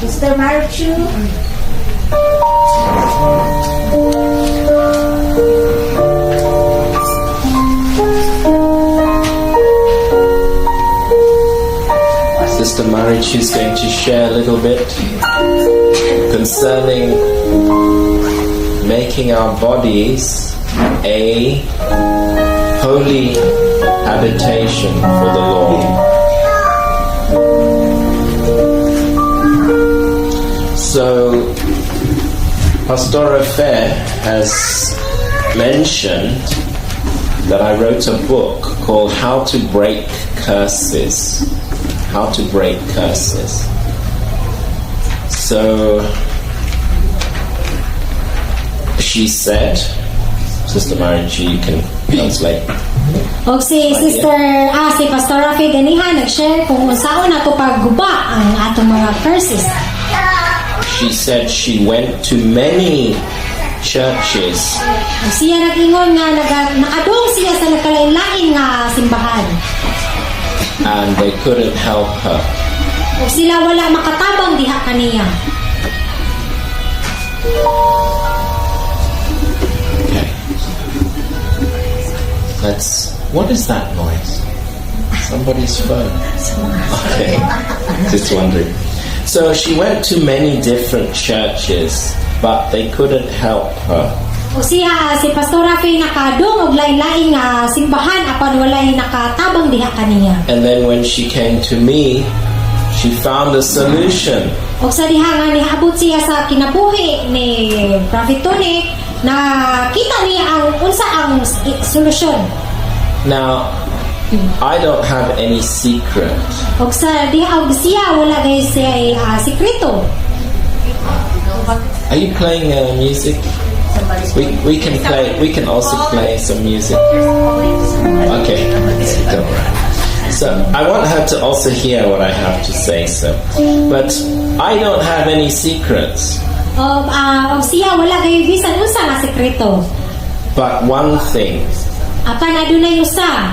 Sister Marichu. Sister Marichu is going to share a little bit concerning making our bodies a holy habitation for the Lord. So, Pastora Fair has mentioned that I wrote a book called How to Break Curses. How to Break Curses. So, she said, Sister Marichi, you can translate. Og si si Pastor Rafi ganihan nag-share kung unsaon nato pagguba ang atong mga curses. She said she went to many churches Og siya nag-ingon nga nakadung siya sa nagkalain-lain nga simbahan. and they couldn't help her. Og sila wala makatabang diha kaniya. Okay. What is that noise? Somebody's phone. Okay. Just wondering. So she went to many different churches, but they couldn't help her. Og siya si Pastor Rafi nakadung og lain-lain nga simbahan apan walay nakatabang diha kaniya. And then when she came to me, she found a solution. Og sa diha nga niabot siya sa kinabuhi ni Prophet Tony na kita niya ang unsa ang solusyon. Now, I don't have any secret. Og sa diha og siya wala gay siya sikreto. Are you playing music? We can play. We can also play some music. Okay. Don't worry. So I want her to also hear what I have to say. So, but I don't have any secrets. Og siya wala gay bisan unsa nga sikreto. But one thing, Apan adunay usa.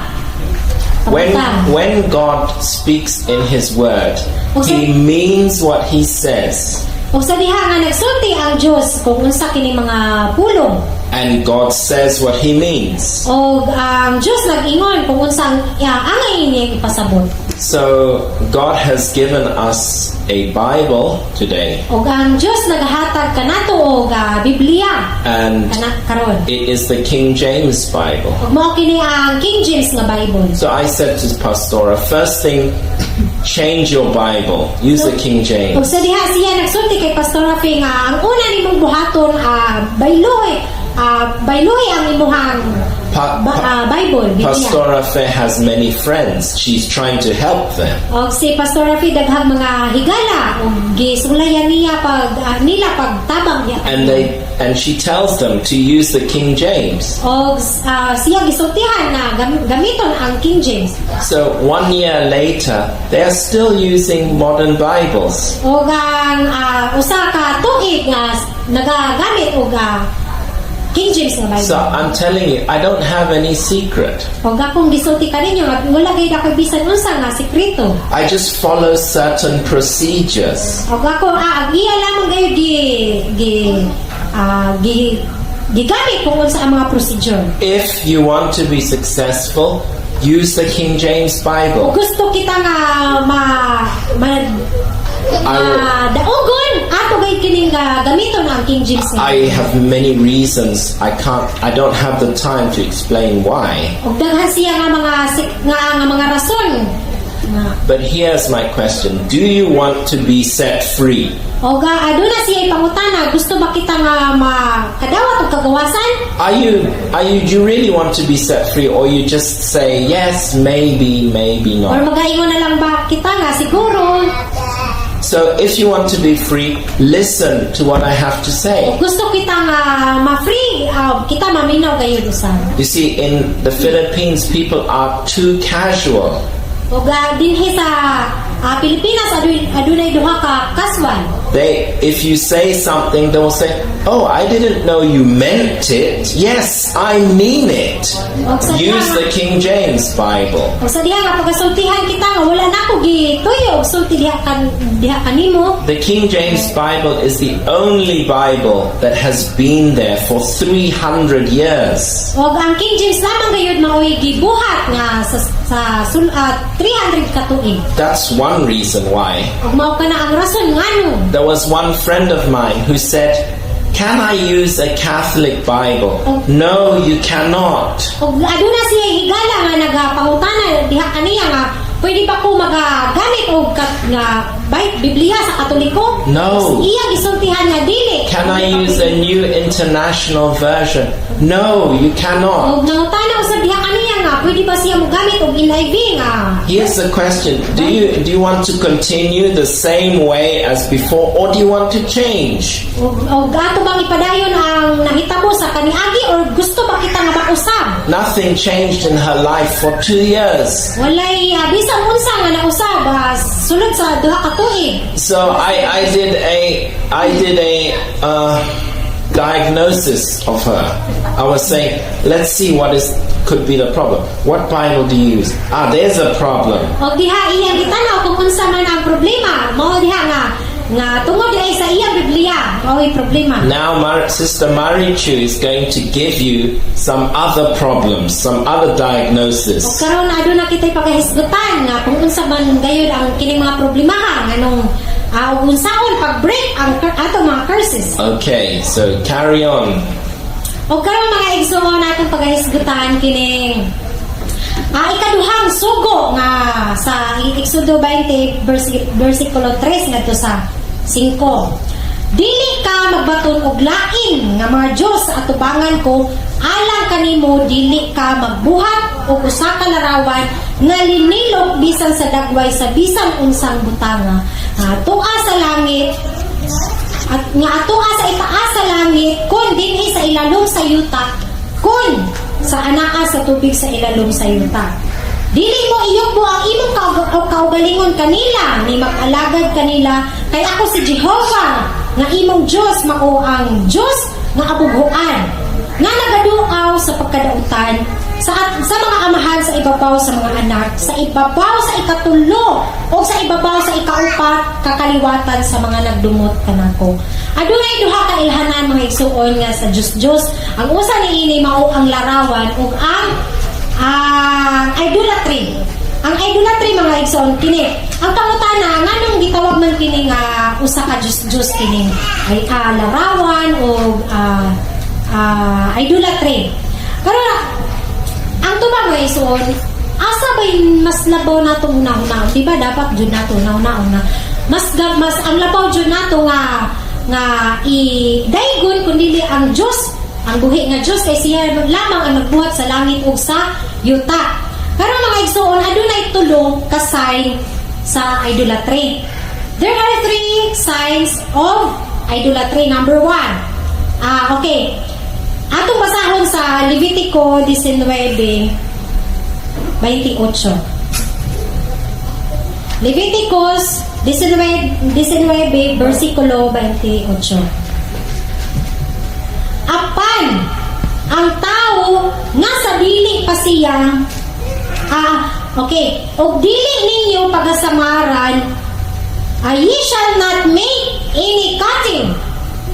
when God speaks in His Word, He means what He says. Og sa diha nga nagsulti ang Dios kung unsa kini mga pulong. And God says what He means. Og ang Dios nag-ingon kung unsa ang angay niya ipasabot. So God has given us a Bible today, Og ang Dios nagahatag kanato og Biblia and karon. it is the King James Bible. Og mao kini ang King James nga Bible. So I said to Pastora, first thing, change your Bible. Use the King Og James. sa diha siya nagsulti kay Pastor Rafi nga ang una nimong buhaton bayloy ang imuhang Bible, Biblia. Pastora Fair has many friends. She's trying to help them. Og si Pastor Rafi daghang mga higala og gisulayan niya nila pagtabang niya. And she tells them to use the King James. Og siya gisultihan na gamiton ang King James. So 1 year later, they are still using modern Bibles. Og ang usa ka tuig nga nagagamit og King James nga So Bible. I'm telling you, I don't have any secret. Og akong gisulti kaninyo nga wala gay ako bisan unsa nga sikreto. I just follow certain procedures. Og ako agiya lamang gayo gigamit kung unsa ang mga procedure. If you want to be successful, use the King James Kung Bible. gusto kita nga daogon ato gay kining gamiton ang King James. I have many reasons. I don't have the time to explain why. Og daghan siya nga mga rason. But here's my question. Do you want to be set free? Og aduna siya pangutana, gusto ba kita nga makadawat og kagawasan? Do you really want to be set free, or you just say yes, maybe Or not? magaingon na lang ba kita nga siguro? So if you want to be free, listen to what I have to say. Og gusto kita nga ma-free, kita maminaw gayon usan. You see, in the Philippines, people are too casual. Og dinhi sa Pilipinas adunay duha ka kaswan. if you say something, they will say, "Oh, I didn't know you meant it." Yes, I mean it. Use the King James Bible. O sa diha nga pagasultihan kita nga wala na ako gituyo og sulti diha kanimo. The King James Bible is the only Bible that has been there for 300 years. Og ang King James lamang gayud maoy gibuhat nga sa 300 ka tuig. That's one reason why. Og mao kana ang rason ngano. There was one friend of mine who said, "Can I use a Catholic Bible?" No, you cannot. Og aduna siya higala nga nagapangutana diha kaniya nga pwede ba ko magagamit og nga Biblia sa Katoliko? No. Iya gisultihan nga dili. Can I use a New International Version? No, you cannot. Og nangutana usab diha kaniya nga pwede ba siya mogamit og NIV nga? Here's the question. Do you want to continue the same way as before, or do you want to change? Og ato bang ipadayon ang nahitabo sa kaniagi or gusto ba kita nga mausab? Nothing changed in her life for 2 years. Walay bisan unsa nga nausab sulod sa duha ka tuig. So I did a diagnosis of her. I was saying, let's see what could be the problem. What Bible do you use? There's a problem. Og diha iya gitanaw kung unsa man ang problema. Mao diha nga tungod diha sa iya Biblia mao'y problema. Now Sister Marichu is going to give you some other problems, some other Og diagnosis. karon aduna kitay pagahisgutan nga kung unsa man gayud ang kining mga problemahan nganong unsaon pag-break ang ato mga curses. Okay, so carry on. O karon mga igsoon natong pagahisgutan kining ikaduhang sugo nga sa Exodo 20 versikulo 3 ngadto sa 5. Dili ka magbaton og lain nga mga Dios sa atubangan ko, alang kanimo dili ka magbuhat og usa ka larawan nga linilok bisan sa dagway sa bisan unsang butanga. Atoa sa langit at nga atoa sa itaas sa langit kun dinhi sa ilalom sa yuta kun sa anaa sa tubig sa ilalom sa yuta. Dili mo iyugbo ang imong kaugalingon kanila ni mag-alagad kanila kay ako si Jehovah nga imong Dios mao ang Dios nga abughuan nga nagaduaw sa pagkadautan sa mga amahan sa ibabaw sa mga anak, sa ibabaw sa ikatulo o sa ibabaw sa ikaupat kakaliwatan sa mga nagdumot kanako. Adunay duha ka ilhanan mga igsuon nga sa Dios. Ang usa niini mao ang larawan ug ang idolatry. Ang idolatry mga igsoon kini. Ang pangutana nganong gitawag man kini nga usa ka Dios kini ay larawan o idolatry. Karon ang tubang mga igsoon, asa ba mas labaw nato una-una? Di ba dapat jud nato una-una? Mas ang labaw jud nato nga i-daygon kundi ang Dios, ang buhi nga Dios kay siya lamang ang nagbuhat sa langit ug sa yuta. Pero mga igsoon, adunay tulo ka sign sa idolatry. There are 3 signs of idolatry. Number 1. Okay. Atong basahon sa Levitico 19:28. Leviticus 19 versikulo 28. Apan ang tao nga sa dili pa siya og dili ninyo pagasamaran, ye shall not make any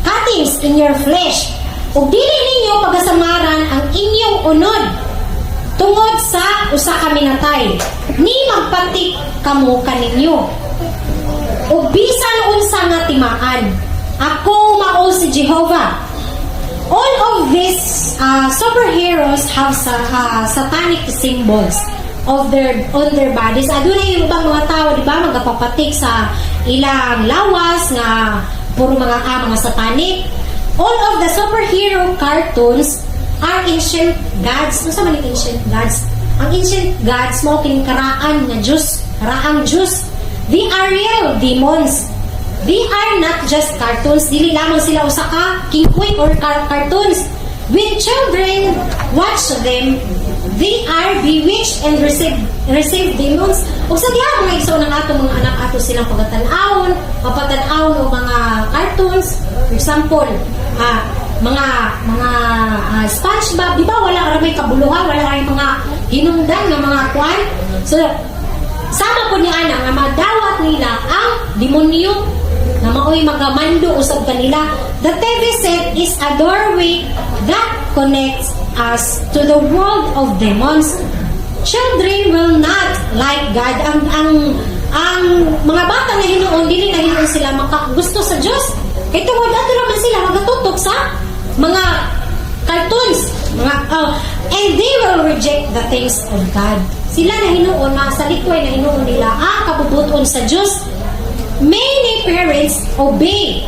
cuttings in your flesh. Og dili ninyo pagasamaran ang inyong unod tungod sa usa ka minatay, ni magpatik kamo kaninyo. Og bisan unsa nga timaan, ako mao si Jehovah. All of these superheroes have satanic symbols on their bodies. Adunay yung ibang mga tao, di ba, magapapatik sa ilang lawas nga puro mga satanic. All of the superhero cartoons are ancient gods. Ano sa man yung ancient gods? Ang ancient gods mo kinkaraan nga Diyos, karaang Diyos. They are real demons. They are not just cartoons. Dili lamang sila usa ka kingkoy or cartoons. When children watch them, they are bewitched and receive demons. Ug sa diha mga igsoon ng ato mga anak ato silang pagatan-awon, mapatan-awon o mga cartoons. For example, mga SpongeBob, di ba wala ra may kabuluhan, wala ra mga hinungdan nga mga kwan. So sama po ni ana nga madawat nila ang demonyo na maoy magamando usab kanila. The TV set is a doorway that connects us to the world of demons. Children will not like God. Ang mga bata na hinuon, dili na hinuon sila makagusto sa Diyos. Kaya tungod ato naman sila magatutok sa mga cartoons, and they will reject the things of God. Sila na hinuon, mga salikoy na hinuon nila, kabubuton sa Diyos. Many parents obey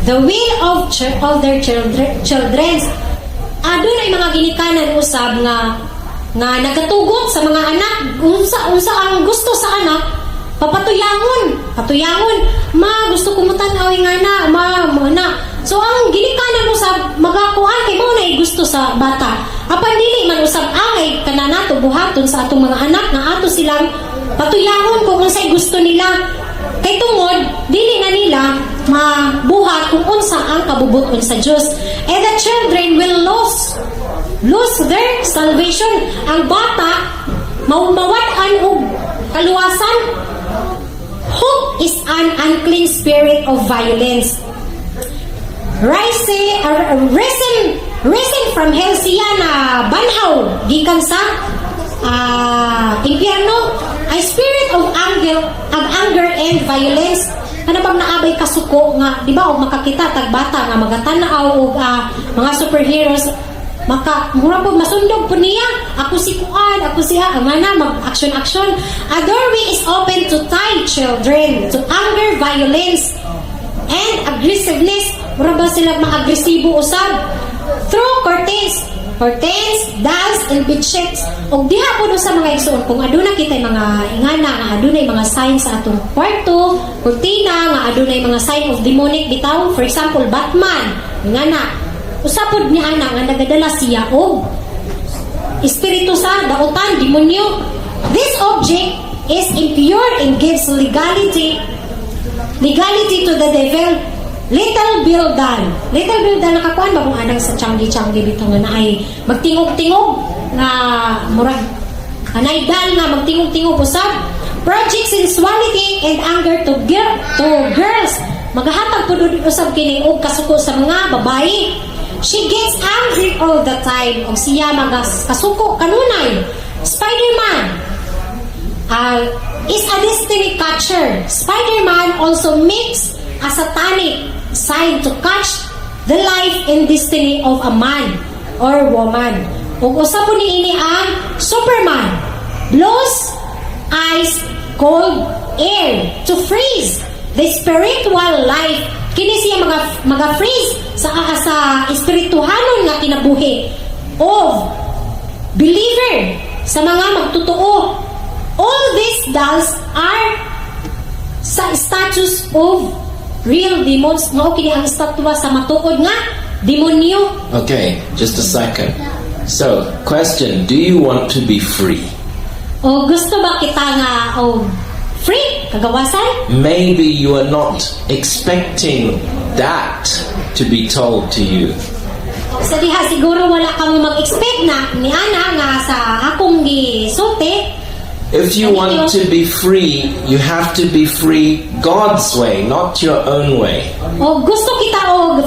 the will of their children. Adun ay mga ginikanan usab nga nagatugot sa mga anak, unsa ang gusto sa anak, patuyangon, ma gusto ko mutan-aw nga na. So ang ginikanan usab magakuan kay mo na gusto sa bata. Apan dili man usab angay kananato buhaton sa atong mga anak nga ato silang patuyangon kung unsay gusto nila. Kay tungod dili na nila mabuhat kung unsa ang kabubuton sa Dios. And the children will lose their salvation. Ang bata mawat-an og kaluwasan. Who is an unclean spirit of violence? Risen from hell siya na banhaw gikan sa impyerno, a spirit of anger and violence. Ano bang naabay kasuko nga, di ba, og makakita tagbata nga magatanaw og mga superheroes, mura po masundog po niya, ako si kuan, ako siya, mag-action. A doorway is open to tie children to anger, violence, and aggressiveness. Mura ba sila mag-agresibo usab? Through curtains, dance, and bedsheets. O diha po sa mga igsoon, kung aduna kita mga ingana, nga adunay mga sign sa atong kwarto, kurtina, nga adunay mga sign of demonic bitaw. For example, Batman, ingana. Usapod ni ana nga nagadala siya og espiritu sa dautan, demonyo. This object is impure and gives legality to the devil. Little Bill Dan nakakuan ba kung anang sa changi-changi bito nga na ay magtingog-tingog na murag anay dal nga magtingog-tingog usab. Project sensuality and anger to girls. Magahatag po doon usab kini og kasuko sa mga babae. She gets angry all the time og siya kasuko kanunay. Spider-Man is a destiny catcher. Spider-Man also makes a satanic sign to catch the life and destiny of a man or woman. Ug usa po niini ang Superman blows ice cold air to freeze the spiritual life. Kini siya maga-freeze sa espirituhanon nga kinabuhi of believer, sa mga magtotoo. All these dolls are sa status of real demons. Mao kini ang estatwa sa matuod nga demonyo. Okay, just a second. So, question, do you want to be free? O gusto ba kita nga free kagawasan? Maybe you are not expecting that to be told to you. Sa diha siguro wala kang mag-expect na ni ana nga sa akong gisulti. If you want to be free, you have to be free God's way, not your own way. O gusto kita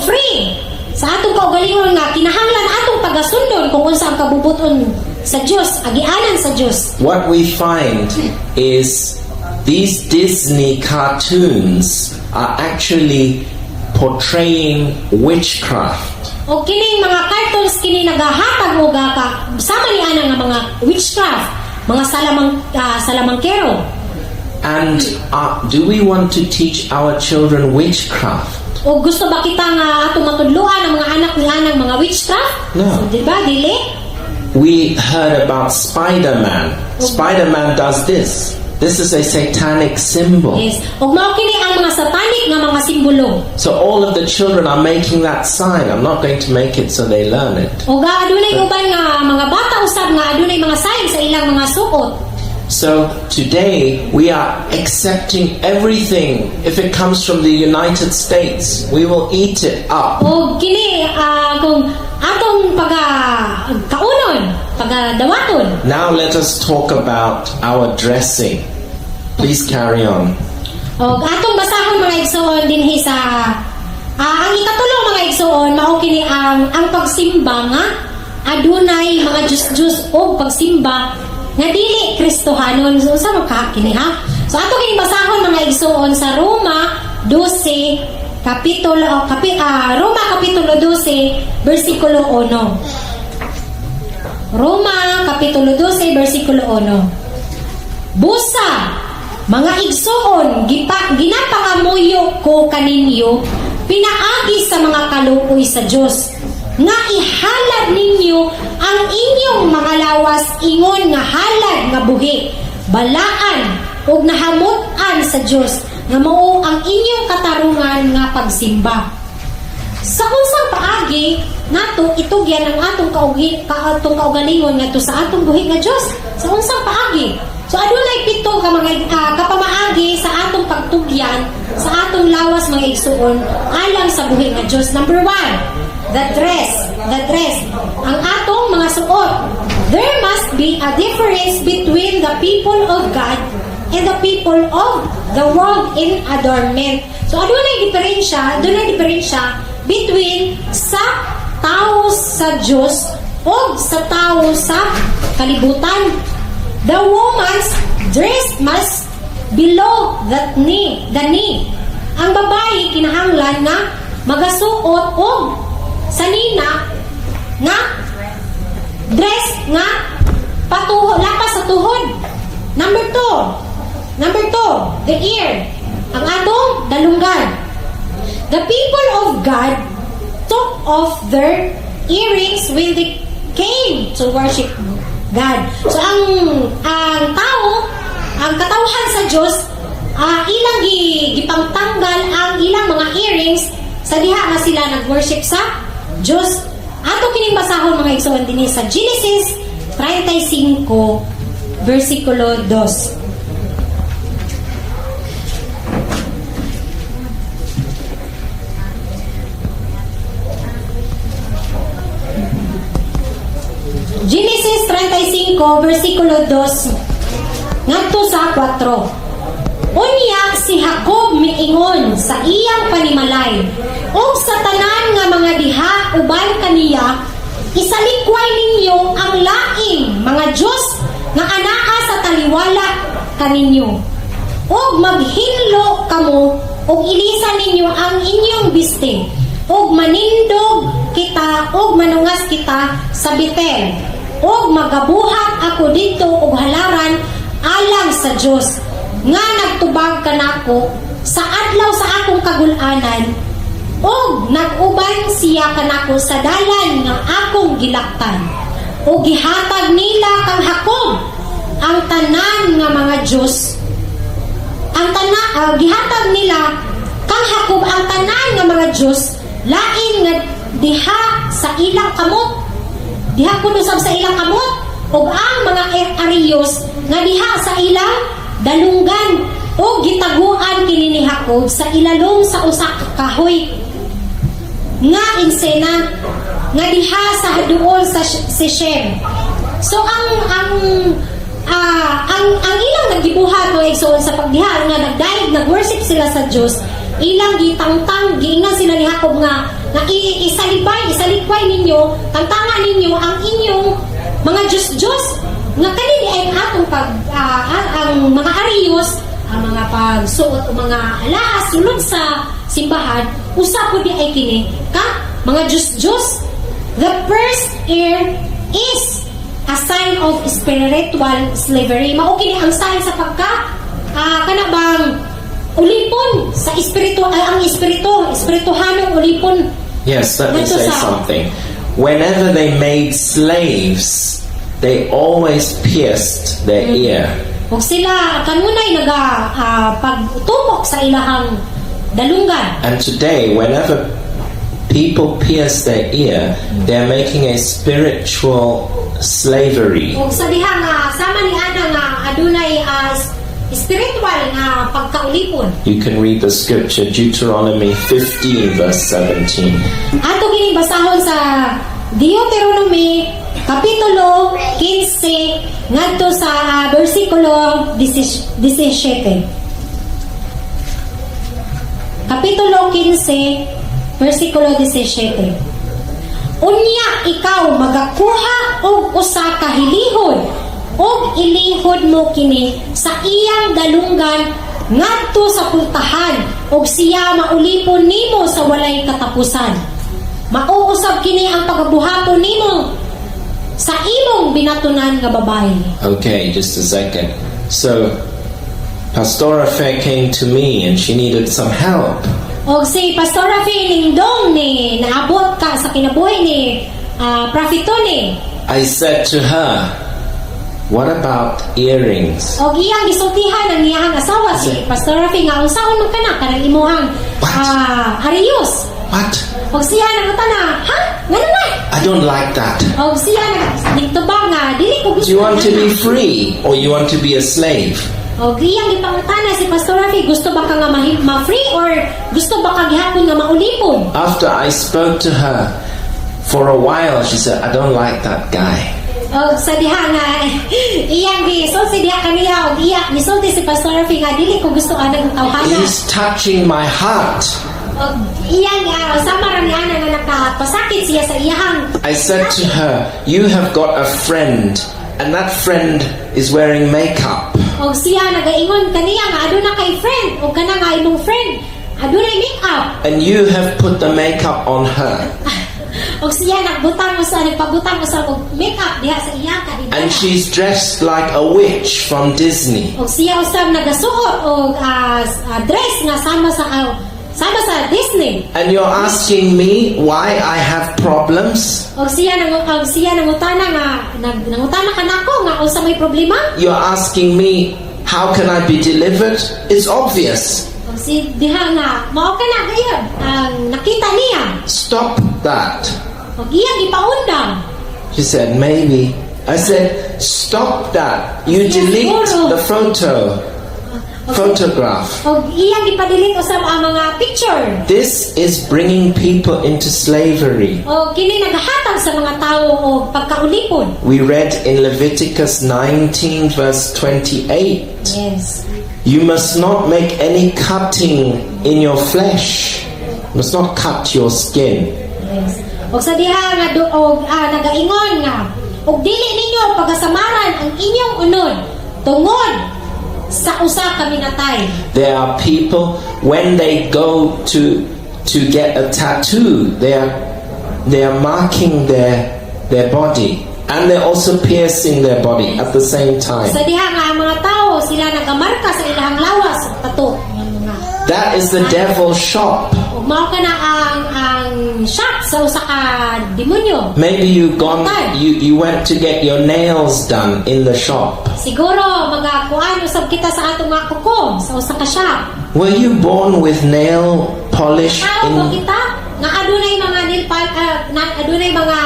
free sa atong kaugalingon nga kinahanglan atong pagasundon kung unsa ang kabubuton sa Dios, agianan sa Dios. What we find is these Disney cartoons are actually portraying witchcraft. O kining mga cartoons kini nagahatag og sama ni ana nga mga witchcraft, mga salamangkero. And do we want to teach our children witchcraft? O gusto ba kita nga atong matudluan ang mga anak ni anang mga witchcraft? No. So, diba, dili? We heard about Spider-Man. Spider-Man does this. This is a satanic symbol. Yes. Ug mao kini ang mga satanic nga mga simbolo. So all of the children are making that sign. I'm not going to make it so they learn it. Ug adunay uban nga mga bata usab nga adunay mga sign sa ilang mga suot. So today we are accepting everything. If it comes from the United States, we will eat it up. Ug kini kung atong kaunon, dawaton. Now let us talk about our dressing. Please carry on. Og atong basahon mga igsoon dinhi sa ang ikatulo mga igsoon mao kini ang pagsimba nga adunay mga Diyos og pagsimba nga dili Kristohanon. So sa maka kini ha. So ato kini basahon mga igsoon sa Roma 12 Roma kapitulo 12 bersikulo 1. Roma kapitulo 12 bersikulo 1. Busa mga igsoon ginapangamuyo ko kaninyo pinaagi sa mga kaluoy sa Dios nga ihalad ninyo ang inyong mga lawas ingon nga halad nga buhi balaan ug nahamutan sa Dios nga mao ang inyong katarungan nga pagsimba. Sa unsang paagi nato itugyan ang atong kaugalingon ngadto sa atong buhi nga Dios. Sa unsang paagi. So adunay pito ka mga kapamaagi sa atong pagtugyan sa atong lawas mga igsuon alang sa buhi nga Dios. Number 1, the dress. Ang atong mga suot. There must be a difference between the people of God and the people of the world in adornment. So adunay diferensya between sa tao sa Dios o sa tao sa kalibutan. The woman's dress must below the knee. Ang babae kinahanglan nga magasuot og sanina nga dress nga lapas sa tuhod. Number 2, the ear. Ang atong dalunggan. The people of God took off their earrings when they came to worship God. So ang tao, ang katawhan sa Dios, ilang gipangtanggal ang ilang mga earrings sa diha nga sila nag-worship sa Dios. Ato kining basahon mga igsoon dinhi sa Genesis 35 versikulo 2. Genesis 35 versikulo 2 ngadto sa 4. Unya si Jacob miingon sa iyang panimalay ug sa tanan nga mga diha uban kaniya isalikway ninyo ang laing mga Dios nga anaa sa taliwala kaninyo ug maghinlo kamo ug ilisan ninyo ang inyong biste ug manindog kita ug manungas kita sa Betel ug magabuhat ako dito og halaran alang sa Dios nga nagtubag kanako sa adlaw sa akong kagul-anan ug nag-uban siya kanako sa dalan nga akong gilaktan ug gihatag nila kang Jacob ang tanan nga mga Dios gihatag nila kang Jacob ang tanan nga mga Dios lain nga diha sa ilang kamot diha kuno sa ilang kamot ug ang mga ariyos nga diha sa ilang dalunggan ug gitaguan kini ni Jacob sa ilalong sa usa ka kahoy nga insena nga diha sa duol sa Sichem. So ang ilang nagibuhat mo igsoon sa pagdiha nga nagdaig nag-worship sila sa Dios ilang gitangtang giingan sila ni Jacob nga isalikway ninyo tangtangan ninyo ang inyong mga Diyos nga kanini ay atong ang mga ariyos ang mga pagsuot o mga alaas sulod sa simbahan usa po di ay kini ka mga Diyos. The first ear is a sign of spiritual slavery. Mao kini ang sign sa pagka kanabang ulipon sa espirituhanong ulipon. Yes, let me say something. Whenever they made slaves, they always pierced their ear. ug sila kanunay pagtubok sa ilahang dalungan. And today, whenever people pierce their ear, they're making a spiritual slavery. Ug sa diha nga sama ni ana nga adunay spiritual nga pagkaulipon. You can read the scripture, Deuteronomy 15, verse 17. Ato gini basahon sa Deuteronomy kapitulo 15 ngadto sa bersikulo 17. Kapitulo 15 bersikulo 17. Unya ikaw magakuha og usa ka hilihod og ilihod mo kini sa iyang dalunggan ngadto sa pultahan og siya maulipon nimo sa walay katapusan. Mauusab kini ang pagabuhaton nimo sa imong binatunan nga babae. Okay, just a second. So, Pastora Faye came to me and she needed some help. Og si Pastora Faye Lingdong ni naabot ka sa kinabuhi ni Prophet Tony. I said to her, what about earrings? Og iyang gisultihan ang iyang asawa si Pastora Faye nga unsaon man kana kanang imuhang hariyos. What? Og siya nangutana, ha? Ngano na? I don't like that. Og siya nagtubag nga dili ko gusto. Do you want to be free or you want to be a slave? Og iyang gipangutana si Pastor Rafi, gusto ba ka nga ma-free or gusto ba ka gihapon nga maulipon? After I spoke to her for a while, she said, I don't like that guy. Og sa diha nga iyang gisulti diha kaniya og iya gisulti si Pastor Rafi nga dili ko gusto anang tawhana. He's touching my heart. Og iyang sama ra niya nga nakapasakit siya sa iyang. I said to her, you have got a friend and that friend is wearing makeup. Og siya nagaingon kaniya nga aduna kay friend og kana nga imong friend adunay makeup. And you have put the makeup on her. Og siya nagpabutang usa og makeup diha sa iya kadidala. And she's dressed like a witch from Disney. Og siya usab nagasuot og dress nga sama sa Disney. And you're asking me why I have problems? Og siya nangutana kanako nga unsa may problema? You're asking me how can I be delivered? It's obvious. Og si diha nga mao kana gayud ang nakita niya. Stop that. Og iya gipaundang. She said, maybe. I said, stop that. You delete the photograph. Og iyang gipadelete usab ang mga picture. This is bringing people into slavery. Og kini nagahatag sa mga tawo og pagkaulipon. We read in Leviticus 19 verse 28. Yes. You must not make any cutting in your flesh. You must not cut your skin. Yes. Og sa diha nga nagaingon nga og dili ninyo pagasamaran ang inyong unod tungod sa usa ka minatay. There are people when they go to get a tattoo, they are marking their body and they're also piercing their body at the same time. Sa diha nga ang mga tao sila nagamarka sa ilahang lawas sa tato. That is the devil's shop. Ug mao kana ang shop sa usa ka demonyo. Maybe you went to get your nails done in the shop. Siguro magakuan usab kita sa atong mga kuko sa usa ka shop. Were you born with nail polish Tao in? kita nga adunay mga adunay mga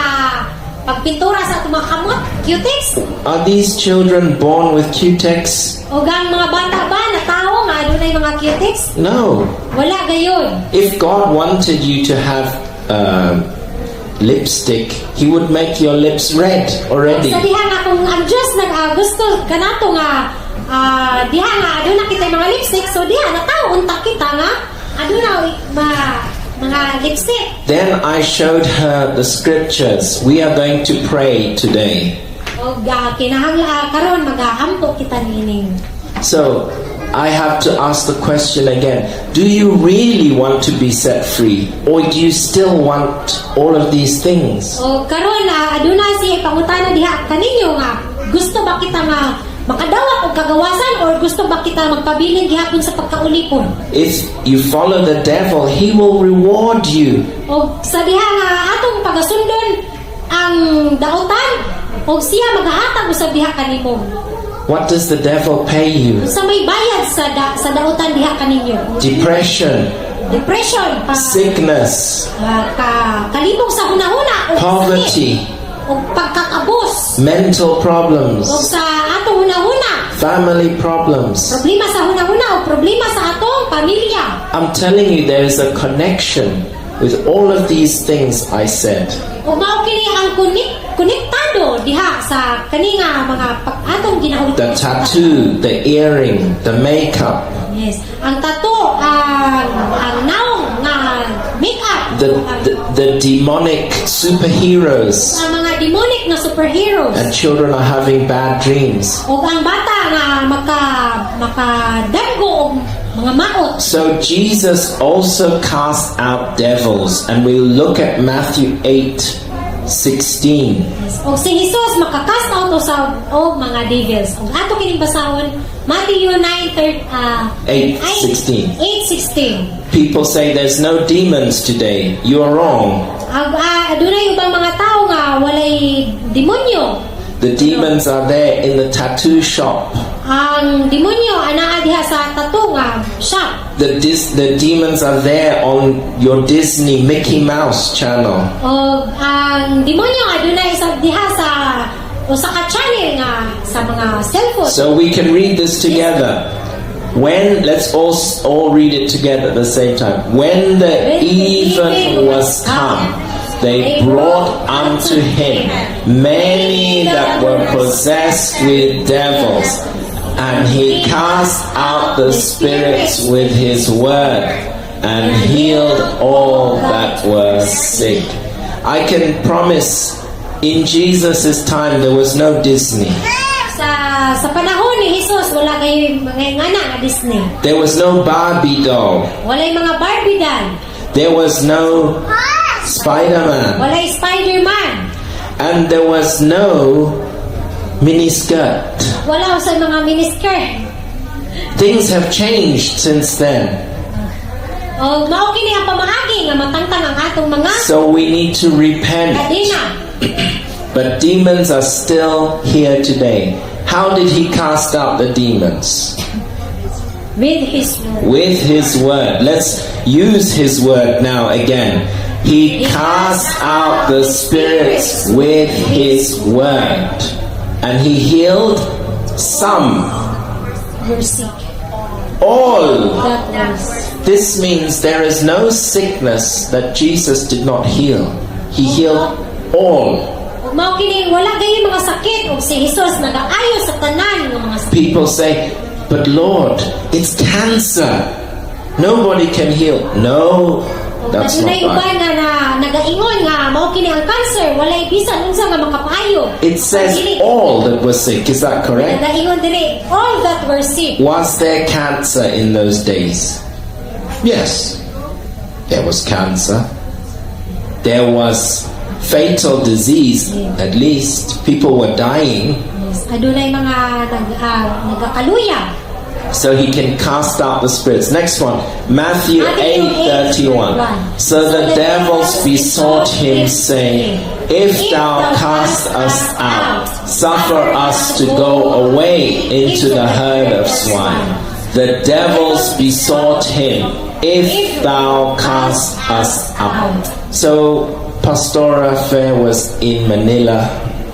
pagpintura sa atong mga kamot, cutex. Are these children born with Q-tex? O gang mga bata ba na tao nga adunay mga cutex? No. Wala gayon. If God wanted you to have lipstick, He would make your lips red already. Sa diha nga kung ang Diyos gusto kanato nga diha nga aduna kita mga lipstick, so diha na tao unta kita nga aduna mga lipstick. Then I showed her the scriptures. We are going to pray today. O kinahanglan karon magaampo kita nining. So I have to ask the question again. Do you really want to be set free? Or do you still want all of these things? O karon aduna siya pangutana diha kaninyo nga gusto ba kita nga makadawat og kagawasan or gusto ba kita magpabilin gihapon sa pagkaulipon? If you follow the devil, he will reward you. O sa diha nga atong pagasundon ang daotan o siya magahatag usab diha kanimo. What does the devil pay you? Sa may bayad sa dautan diha kaninyo. Depression, Depression, sickness, kalibog sa hunahuna, poverty, o pagkakabos, mental o problems, sa atong hunahuna, family problems. problema sa hunahuna o problema sa atong pamilya. I'm telling you, there is a connection with all of these things I said. O mao kini ang konektado diha sa kaninga mga atong ginaulit. The tattoo, the earring, the makeup, Yes. Ang tato, ang naong nga makeup, the demonic superheroes, ang mga demonic na superheroes. and children are having bad dreams. O ang bata nga makadaggo og mga maot. So Jesus also cast out devils, and we'll look at Matthew 8:16. O si Jesus makakast out o mga devils. Ang ato kining basahon, Matthew 8:16. 8:16. People say there's no demons today. You are wrong. Adunay ubang mga tao nga walay demonyo. The demons are there in the tattoo shop. Ang demonyo anaa diha sa tattoo nga shop. The demons are there on your Disney Mickey Mouse channel. O ang demonyo adunay sa diha sa usa ka channel nga sa mga cellphone. So we can read this together. Let's all read it together at the same time. When the even was come, they brought unto him many that were possessed with devils, and he cast out the spirits with his word, and healed all that were sick. I can promise, in Jesus' time there was no Disney. Sa panahon ni Jesus wala kay mga ngana nga Disney. There was no Barbie doll. Walay mga Barbie doll. There was no Spider-Man. Walay Spider-Man. And there was no miniskirt. Wala sa mga miniskirt. Things have changed since then. O mao kini ang pamaagi nga matangtang ang atong mga So we need to repent. kadena. But demons are still here today. How did he cast out the demons? With his word. With his word. Let's use his word now again. He cast out the spirits with his word. And he healed some. We're sick. All. That was. This means there is no sickness that Jesus did not heal. He healed all. Ug mao kini wala gayud mga sakit ug si Jesus nagaayo sa tanan nga mga sakit. People say, but Lord, it's cancer. Nobody can heal. No, that's not Adunay uban right. nga nagaingon nga mao kini ang cancer walay bisan unsa nga makapayo. It says all that were sick. Is that correct? Nagaingon diri all that were sick. Was there cancer in those days? Yes, there was cancer. There was fatal disease, at least. People were dying. Yes. Adunay mga nagakaluya. So he can cast out the spirits. Next one, Matthew 8:31. So the devils besought him, saying, If thou cast us out, suffer us to go away into the herd of swine. The devils besought him, If thou cast us out. So Pastora Fair was in Manila.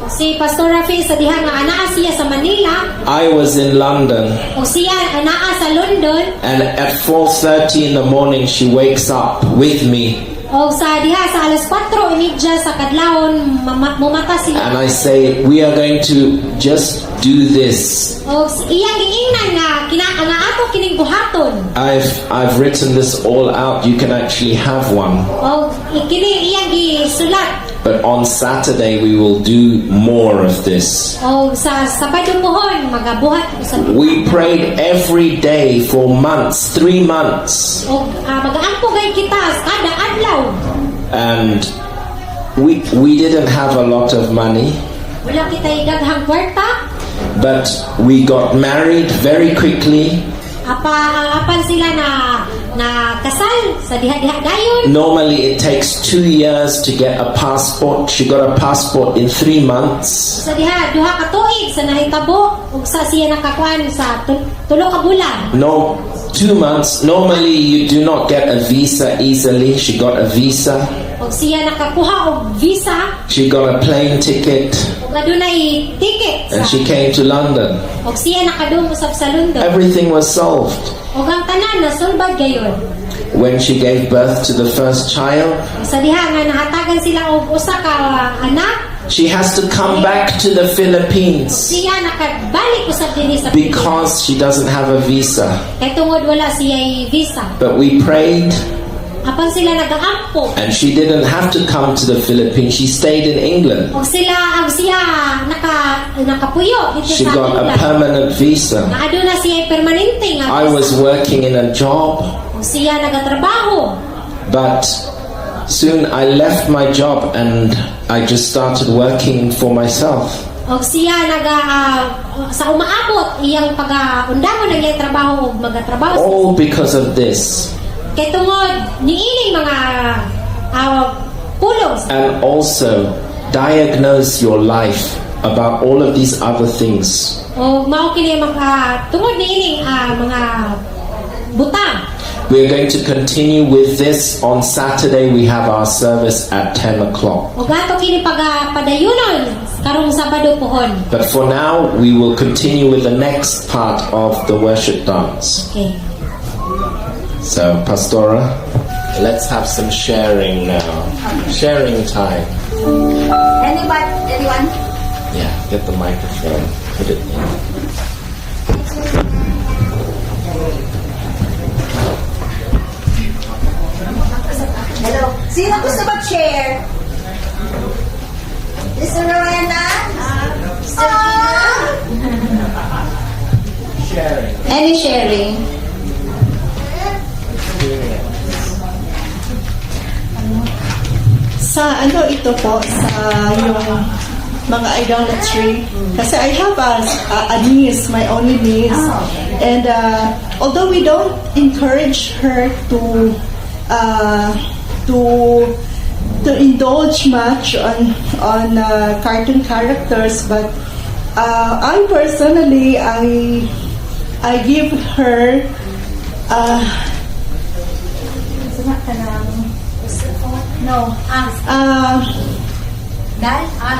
Si Pastor Rafi sa diha nga anaa siya sa Manila I was in London. o siya anaa sa London And at 4:30 in the morning, she wakes up with me. o sa diha sa alas 4:30 sa kadlawon mumata And siya. I say, we are going to just do this. O iyang giingnan nga nga ato kining buhaton. I've written this all out. You can actually have one. O kini iyang gisulat. But on Saturday, we will do more of this. O sa Sabado pohon magabuhat sa We prayed every day for months, 3 months. o magaampo gay kita kada adlaw. And we didn't have a lot of money, Wala kita daghang kwarta. but we got married very quickly. Apan sila na nga kasal sa diha-diha dayon. Normally it takes 2 years to get a passport. She got a passport in 3 months. Sa diha duha ka tuig sa nahitabo ug sa siya nakakuan sa tulo ka bulan. No, 2 months. Normally you do not get a visa easily. She got a visa. Ug siya nakakuha og visa She got a plane ticket ug adunay ticket and sa she came to London. ug siya nakadung usab sa London. Everything was solved. Ug ang tanan nasulbad gayon. When she gave birth to the first child, Sa diha nga nahatagan sila og usa ka anak, she has to come back to the Philippines siya nakabalik usab dinhi sa because she doesn't have a visa. kay tungod wala siya visa. But we prayed Apan sila nagaampo. and she didn't have to come to the Philippines. She stayed in England. Og siya nakapuyo dito She sa got a England. permanent visa. Nga aduna siya permanente nga. I was working in a job, Og siya nagatrabaho. but soon I left my job and I just started working for myself. Og siya sa umaabot iyang pag-undangon ng iyang trabaho og magatrabaho. All because of this. Kay tungod niining mga pulong. And also diagnose your life about all of these other things. O mao kini tungod niining mga butang. We're going to continue with this on Saturday. We have our service at 10 o'clock. O gato kini padayunon karong Sabado pohon. But for now, we will continue with the next part of the worship dance. Okay. So, Pastora, let's have some sharing now. Sharing time. Anyone? Yeah, get the microphone. Put it in. Hello. Sino gusto mag-share? Mr. Rowena? Mr. Sharing. Any sharing? Sa ano ito po, sa yung mga idolatry. Kasi I have a niece, my only niece. And although we don't encourage her to indulge much on cartoon characters, but I personally I give her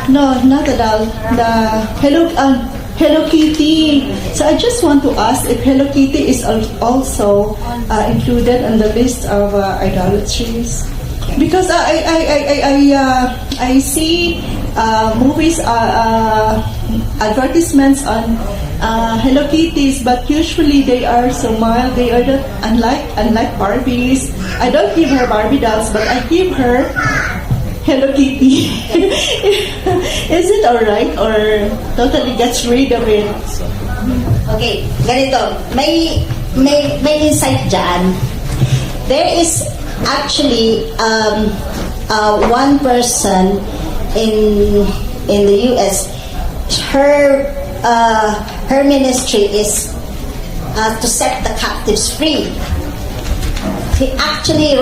no not at all the Hello Kitty. So I just want to ask if Hello Kitty is also included on the list of idolatries. Because I see movies, advertisements on Hello Kitties, but usually they are so mild. They are not, unlike Barbies. I don't give her Barbie dolls, but I give her Hello Kitty. Is it alright or totally gets rid of it? Okay, ganito. May insight dyan. There is actually one person in the US. Her ministry is to set the captives free. She actually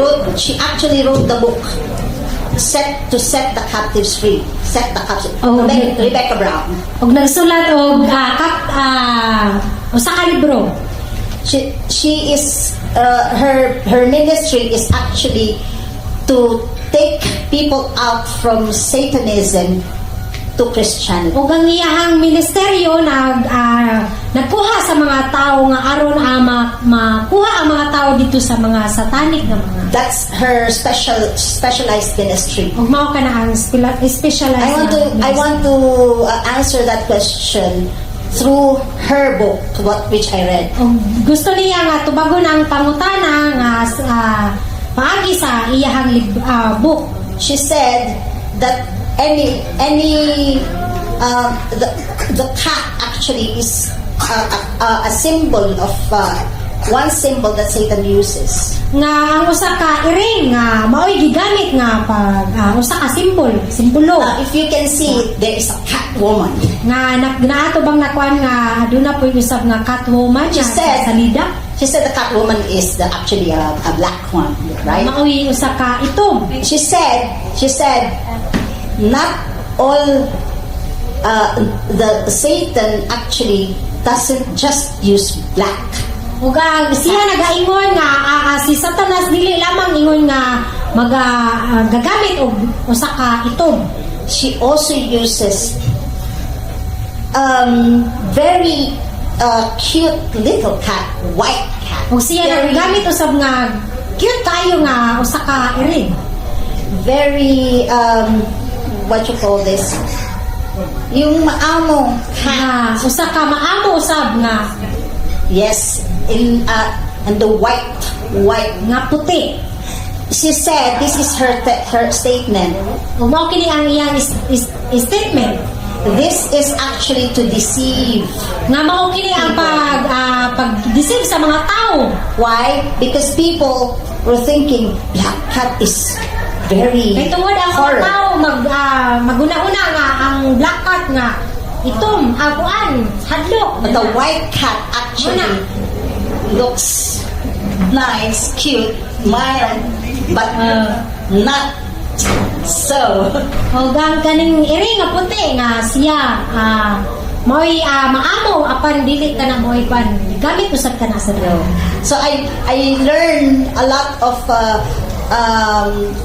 wrote the book to set the captives free. Set the captives. Oh, okay. Rebecca Brown. Og nagsulat og usa ka libro. She is her ministry is actually to take people out from Satanism to Christianity. Og ang iyahang ministeryo nagkuha sa mga tao nga aron makuha ang mga tao dito sa mga satanic nga mga. That's her specialized ministry. Og mao kana ang specialized. I want to answer that question through her book, which I read. Og gusto niya nga tubagon ang pangutana nga paagi sa iyahang book. She said that the cat actually is a symbol of one symbol that Satan uses. Nga ang usa ka iring nga mao'y gigamit nga pag usa ka simbolo. If you can see, there is a cat woman. Nga naato bang nakuan nga aduna po usab nga Catwoman She nga said, salida. She said the Catwoman is actually a black one, right? Maoy usa ka itom. She said, not all the Satan actually doesn't just use black. Ug siya nagaingon nga si Satanas dili lamang ingon nga gagamit og usa ka itom. She also uses very cute little cat, white cat. Ug siya nagagamit usab nga cute kayo nga usa ka iring. Very what you call this? Yung maamo cat. Usa ka maamo usab nga Yes, in the white. nga puti. She said this is her statement. Ug mao kini ang iyang statement. This is actually to deceive. Nga mao kini ang pag-deceive sa mga tao. Why? Because people were thinking black cat is very Kay tungod ang mga horror. tao maguna-una nga ang black cat nga itom, aguan, hadlok. But the white cat actually looks nice, cute, mild, but not so. O gang kaning iri nga puti nga siya mo'y maamo apan dili ka na mo'y pan gamit usab ka na sa daw. So I learned a lot of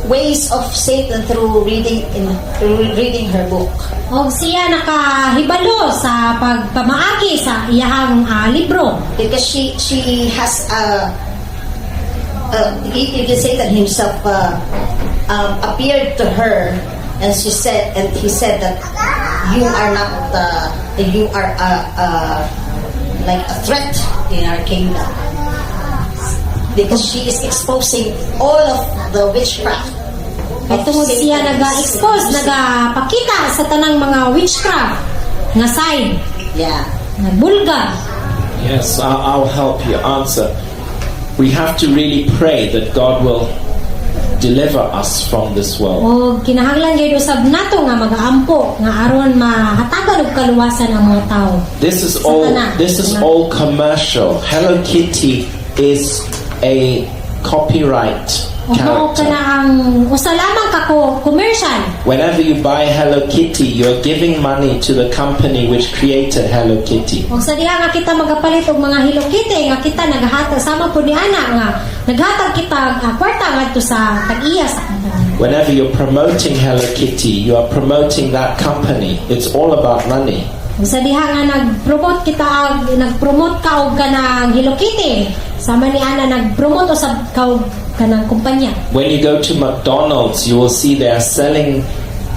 ways of Satan through reading her book. O siya nakahibalo sa pagpamaagi sa iyahang libro. Because she has even Satan himself appeared to her, and he said that you are not you are like a threat in our kingdom, because she is exposing all of the witchcraft. At tungod siya naga-expose, nagapakita sa tanang mga witchcraft nga sign, Yeah. nga bulga. Yes, I'll help you answer. We have to really pray that God will deliver us from this world. O kinahanglan gyud usab nato nga magaampo nga aron mahatagan og kaluwasan ang mga tao. This is all commercial. Hello Kitty is a copyright O mao character. kana ang usa lamang ka commercial. Whenever you buy Hello Kitty, you're giving money to the company which created Hello Kitty. O sa diha nga kita magapalit og mga Hello Kitty nga kita naghatag sama po ni ana nga naghatag kita kwarta ngadto sa tag-iya sa company. Whenever you're promoting Hello Kitty, you are promoting that company. It's all about money. O sa diha nga nag-promote ka og kanang Hello Kitty, sama ni ana nag-promote usab ka og kanang kumpanya. When you go to McDonald's, you will see they are selling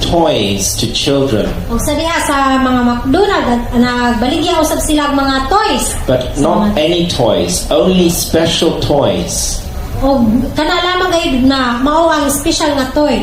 toys to children. O sa diha sa mga McDonald's nagbaligya usab sila og mga toys. But not any toys, only special toys. O kana lamang gayud na mao ang special nga toy.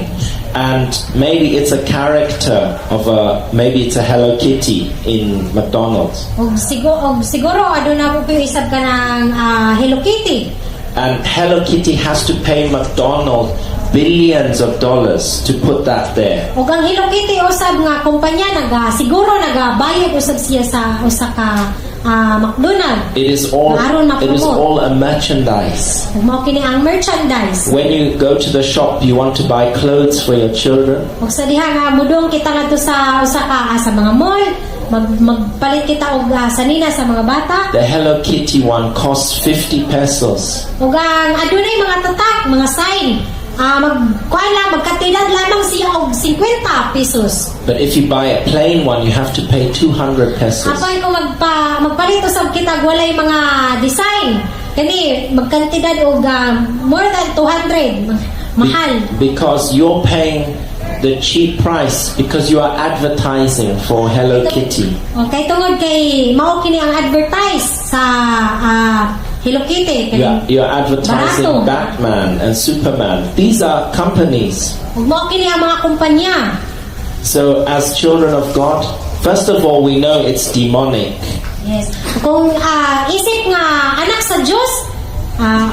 And maybe it's a character of maybe it's a Hello Kitty in McDonald's. Og siguro aduna po isab kanang Hello Kitty. And Hello Kitty has to pay McDonald's billions of dollars to put that there. Og ang Hello Kitty usab nga kumpanya siguro nagabayad usab siya sa usa ka McDonald's. It is all a merchandise. Ug mao kini ang merchandise. When you go to the shop, you want to buy clothes for your children. Og sa diha nga mudong kita ngadto sa usa ka sa mga mall, magpalit kita og sanina sa mga bata. The Hello Kitty one costs 50 pesos. Ug ang adunay mga tatak, mga sign, magkatidad lamang siya og 50 pesos. But if you buy a plain one, you have to pay 200 pesos. Apay kung magpalit usab kita walay mga design, kani magkantidad og more than 200 mahal. Because you're paying the cheap price because you are advertising for Hello Kitty. Okay, tungod kay mao kini ang advertise sa Hello Kitty. You're advertising barato. Batman and Superman. These are companies. Ug mao kini ang mga kumpanya. So as children of God, first of all, we know it's demonic. Yes. Kung isip nga anak sa Dios,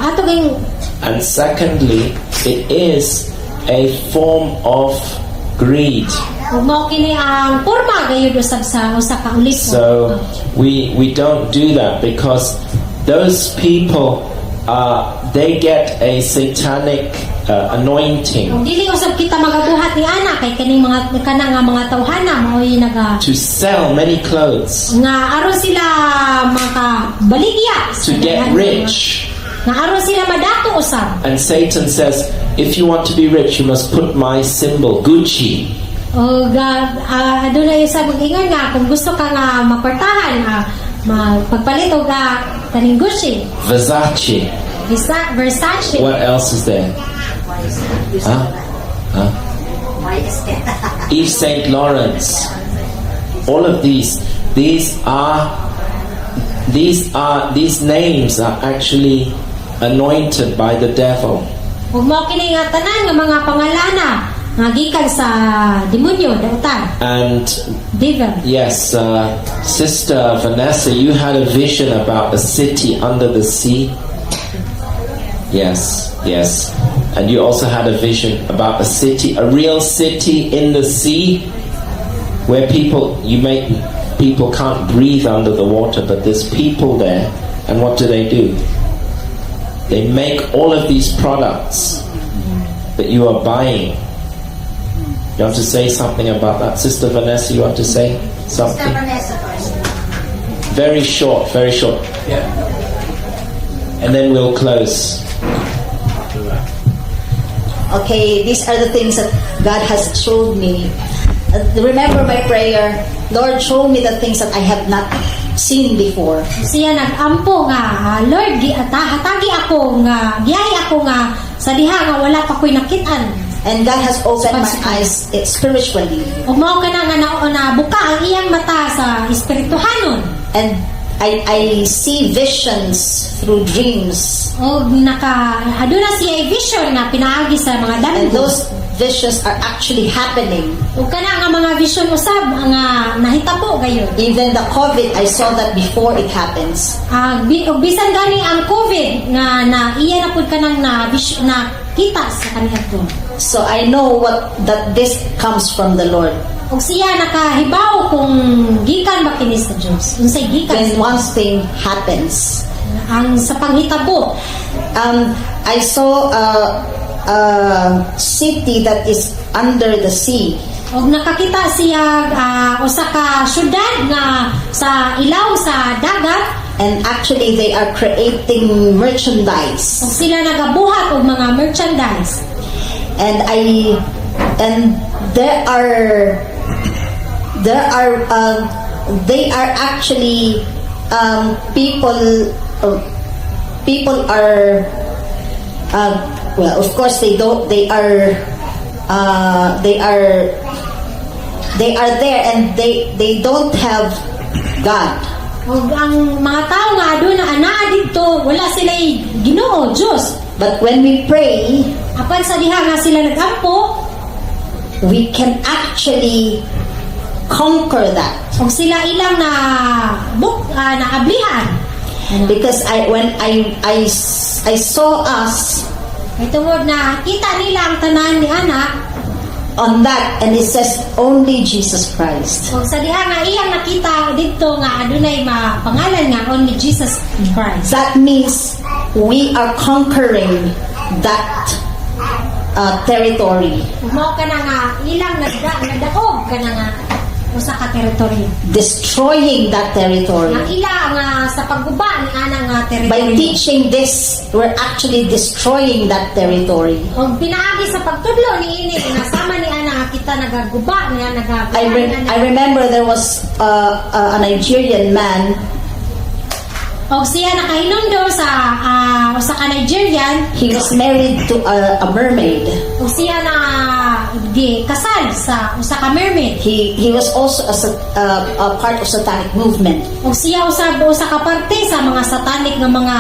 ato ging. And secondly, it is a form of greed. Ug mao kini ang porma gayud usab sa usa ka ulit. So we don't do that because those people, they get a satanic anointing Kung dili usab kita magabuhat ni ana kay kaning mga kanang nga mga tawhana mao'y naga to sell many clothes, nga aron sila makabaligya to get rich. nga aron sila madato usab. And Satan says, if you want to be rich, you must put my symbol, Gucci. O adunay sa mag-ingon nga kung gusto ka nga makwartahan magpagpalit og kaning Gucci, Versace. Versace. What else is there? Huh? Yves Saint Lawrence. All of these names are actually anointed by the devil. Ug mao kini nga tanan nga mga pangalana nga gikan sa demonyo dautan. And Devil. yes, Sister Vanessa, you had a vision about a city under the sea. Yes. And you also had a vision about a city, a real city in the sea, where people can't breathe under the water, but there's people there. And what do? They make all of these products that you are buying. You want to say something about that? Sister Vanessa, you want to say something? Very short. Yeah. And then we'll close. Okay, these are the things that God has showed me. Remember my prayer, Lord, show me the things that I have not seen before. Siya nag-ampo nga, Lord, hatagi ako nga, giyay ako nga sa diha nga wala pa ko'y nakitaan. And God has opened my eyes spiritually. Ug mao kana nga nabuka ang iyang mata sa espirituhanon. And I see visions through dreams. O aduna siya vision na pinaagi sa mga And damgo. those visions are actually happening. Ug kana nga mga vision usab nga nahitabo gayon. Even the COVID, I saw that before it happens. Ug bisan gani ang COVID nga iya na pud kanang na kita sa kaniadto. So I know that this comes from the Lord. Ug siya nakahibaw kung gikan ba kini sa Dios. Unsay gikan When one thing happens, ang sa panghitabo. I saw a city that is under the sea. Og nakakita siya usa ka syudad nga sa ilaw sa dagat. And actually, they are creating merchandise. Ug sila nagabuhat og mga merchandise. And they are actually people are well, of course they are there, and they don't have God. Ug ang mga tao nga aduna anaa didto wala sila Ginoo Dios. But when we pray, Apan sa diha nga sila nagampo, we can actually conquer that. ug sila ilang naablihan. Because when I saw us Kay tungod na kita nila ang tanan ni anak. on that, and it says only Jesus Christ. Ug sa diha nga iyang nakita didto nga adunay mapangalan nga only Jesus Christ. That means we are conquering that territory, Ug mao kana nga ilang nagdaog kana nga usa ka teritoryo. destroying that territory. Nga ila nga sa pagguba ni ana nga By teritoryo. teaching this, we're actually destroying that territory. Ug pinaagi sa pagtudlo ni ini nga sama ni ana nga kita nagaguba niya I remember there was a Nigerian man. Og siya nakahinundo sa usa ka Nigerian. He was married to a mermaid. Ug siya na kasal sa usa ka mermaid. He was also a part of satanic movement. Ug siya usab usa ka parte sa mga satanic nga mga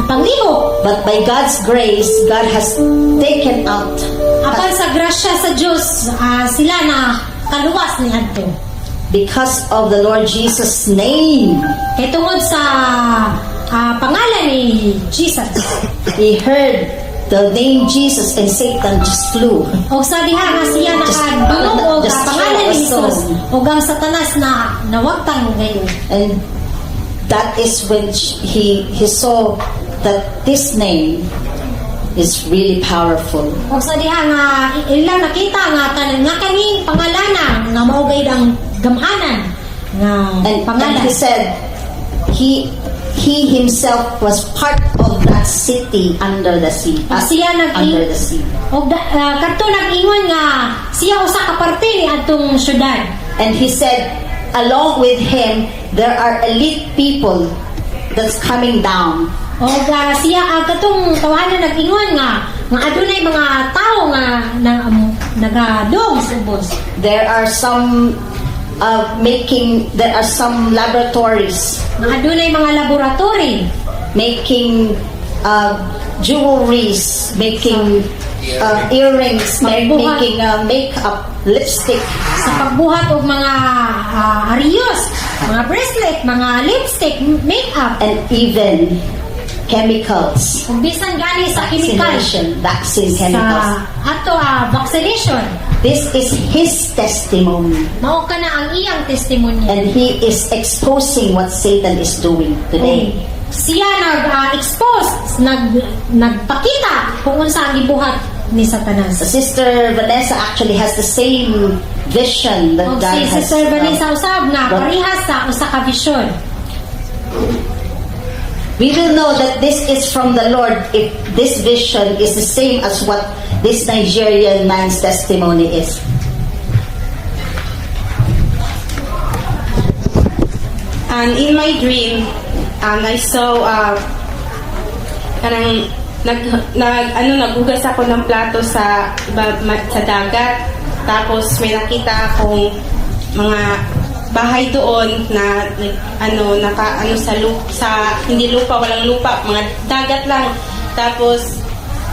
panglihok. But by God's grace, God has taken out. Apan sa grasya sa Dios, sila na kaluwas ni adto. Because of the Lord Jesus' name, Kay tungod sa pangalan ni Jesus. he heard the name Jesus and Satan just flew. O sa diha nga siya nakadungog og just pangalan ni also. Jesus. O ang Satanas na nawagtang ngayon. And that is when he saw that this name is really powerful. O sa diha nga ilang nakita nga nga kaning pangalanan nga mao gay ang gamhanan nga And pangalan. he said he himself was part of that city under the sea. Siya Under the sea. Og kadto nag-ingon nga siya usa ka parte ni adtong syudad. And he said, along with him, there are elite people that's coming down. Og siya katong tawanan nag-ingon nga adunay mga tao nga nagadong sa ubos. There are some laboratories Nga adunay mga laboratory making jewelries, making earrings, Pagbuhat. making makeup, lipstick. sa pagbuhat og mga ariyos, mga bracelet, mga lipstick, makeup, And even chemicals, ug bisan gani sa chemical vaccine chemicals. sa ato vaccination. This is his testimony, Mao kana ang iyang testimonya. and he is exposing what Satan is doing today. Siya nag-expose, nagpakita kung unsa ang gibuhat ni Satanas. Sister Vanessa actually has the same vision that Og God si has. Sister Vanessa usab nga brought. parehas sa usa ka vision. We will know that this is from the Lord if this vision is the same as what this Nigerian man's testimony is. And in my dream, I saw parang naghugas ako ng plato sa sa dagat. Tapos may nakita akong mga bahay doon na sa hindi lupa, walang lupa, mga dagat lang. Tapos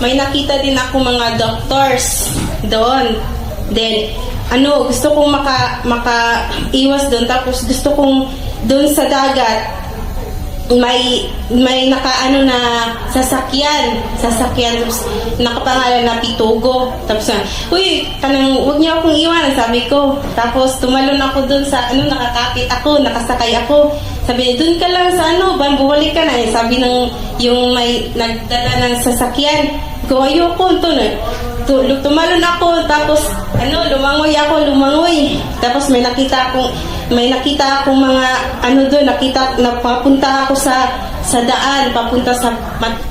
may nakita din ako mga doctors doon. Then gusto kong maka-iwas doon. Tapos gusto kong doon sa dagat may na sasakyan tapos nakapangalan na Pitugo. Tapos uy, huwag niyo akong iwanan, sabi ko. Tapos tumalon ako doon sa nakakapit ako, nakasakay ako. Sabi niya, doon ka lang sa bumalik ka na. Sabi ng yung may nagdala ng sasakyan ko, ayoko tumalon ako. Tapos lumangoy. Tapos may nakita akong mga doon, napapunta ako sa daan, papunta sa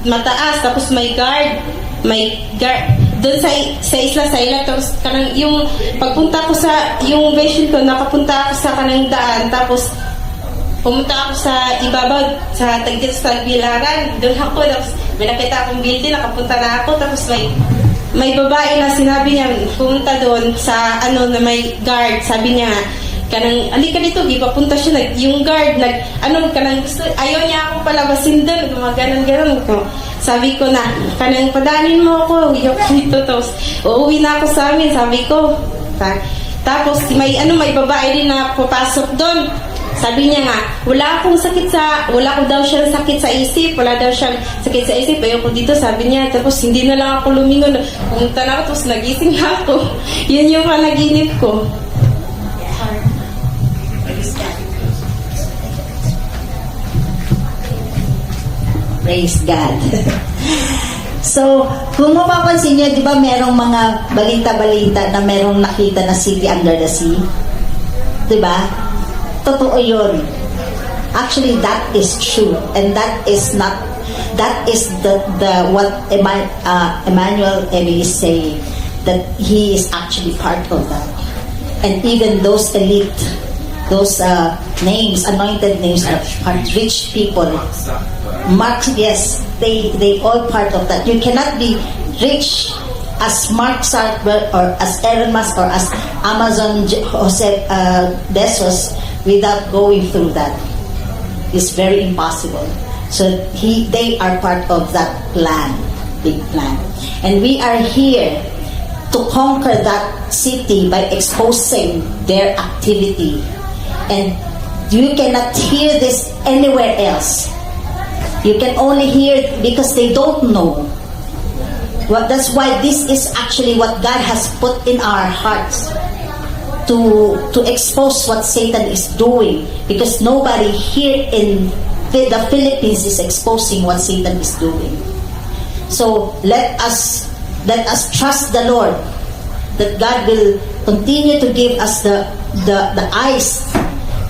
mataas. Tapos may guard doon sa isla sa ila. Tapos yung pagpunta ko sa yung vision ko, nakapunta ako sa kanang daan. Tapos pumunta ako sa ibabaw sa Tagbilaran. Doon ako, tapos may nakita akong building, nakapunta na ako. Tapos may babae na sinabi niya pumunta doon sa na may guard. Sabi niya alika dito, papunta siya, yung guard, gusto, ayaw niya ako palabasin doon, gumaganon ko. Sabi ko na, padanin mo ako, dito, tapos, uuwi na ako sa amin, sabi ko. Tapos, may babae din na papasok doon. Sabi niya nga, wala ko daw siyang sakit sa isip, ayoko dito, sabi niya. Tapos, hindi na lang ako lumingon, pumunta na ako, tapos nagising ako. Yun yung panaginip ko. Praise God. So, kung mapapansin niyo, di ba merong mga balita-balita na merong nakita na city under the sea? Di ba? Totoo yun. Actually, that is true. And that is the what Emmanuel Evi is saying, that he is actually part of that. And even those elite, those names, anointed names are rich people. Mark, yes, they all part of that. You cannot be rich as Mark Zuckerberg or as Elon Musk or as Amazon Jose Bezos without going through that. It's very impossible. So they are part of that plan, big plan. And we are here to conquer that city by exposing their activity. And you cannot hear this anywhere else. You can only hear it because they don't know. Well, that's why this is actually what God has put in our hearts to expose what Satan is doing, because nobody here in the Philippines is exposing what Satan is doing. So let us trust the Lord that God will continue to give us the eyes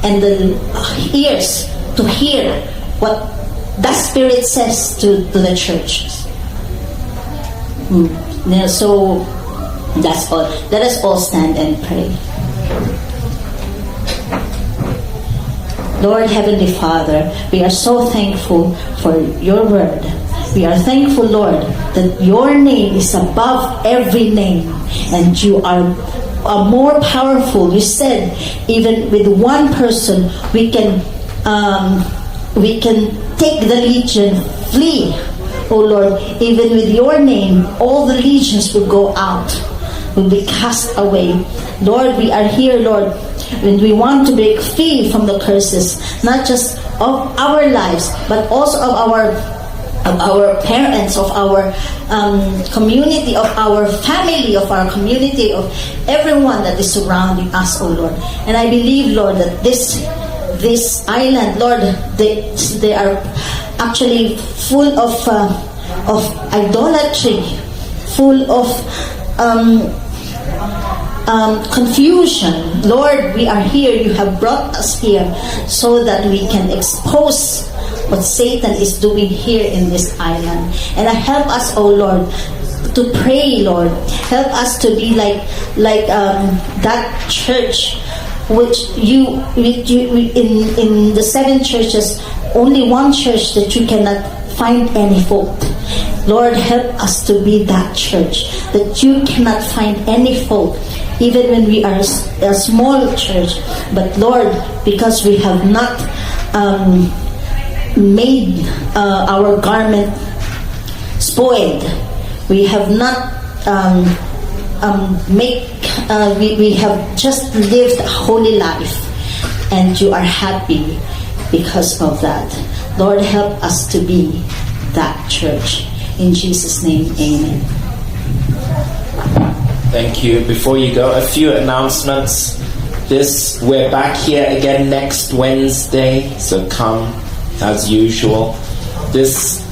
and the ears to hear what the Spirit says to the churches. Yeah, so that's all. Let us all stand and pray. Lord Heavenly Father, we are so thankful for your word. We are thankful, Lord, that your name is above every name, and you are more powerful. You said even with one person we can take the legion, flee. Oh Lord, even with your name, all the legions will go out, will be cast away. Lord, we are here, Lord, when we want to break free from the curses, not just of our lives, but also of our parents, of our community, of our family, of our community, of everyone that is surrounding us, oh Lord. And I believe, Lord, that this island, Lord, they are actually full of idolatry, full of confusion. Lord, we are here. You have brought us here so that we can expose what Satan is doing here in this island. And help us, oh Lord, to pray, Lord. Help us to be like that church which you in the 7 churches, only one church that you cannot find any fault. Lord, help us to be that church that you cannot find any fault, even when we are a small church. But Lord, because we have not made our garment spoiled, we have not we have just lived a holy life, and you are happy because of that. Lord, help us to be that church. In Jesus' name, amen. Thank you. Before you go, a few announcements. We're back here again next Wednesday, so come as usual. This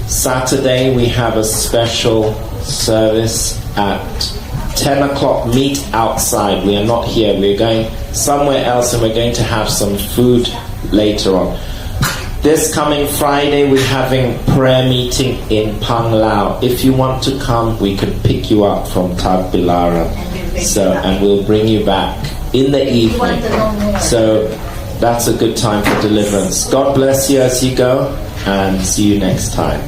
Saturday we have a special service at 10 o'clock. Meet outside. We are not here. We're going somewhere else, and we're going to have some food later on. This coming Friday we're having prayer meeting in Panglao. If you want to come, we can pick you up from Tagbilaran, and we'll bring you back in the evening. So that's a good time for deliverance. God bless you as you go, and see you next time.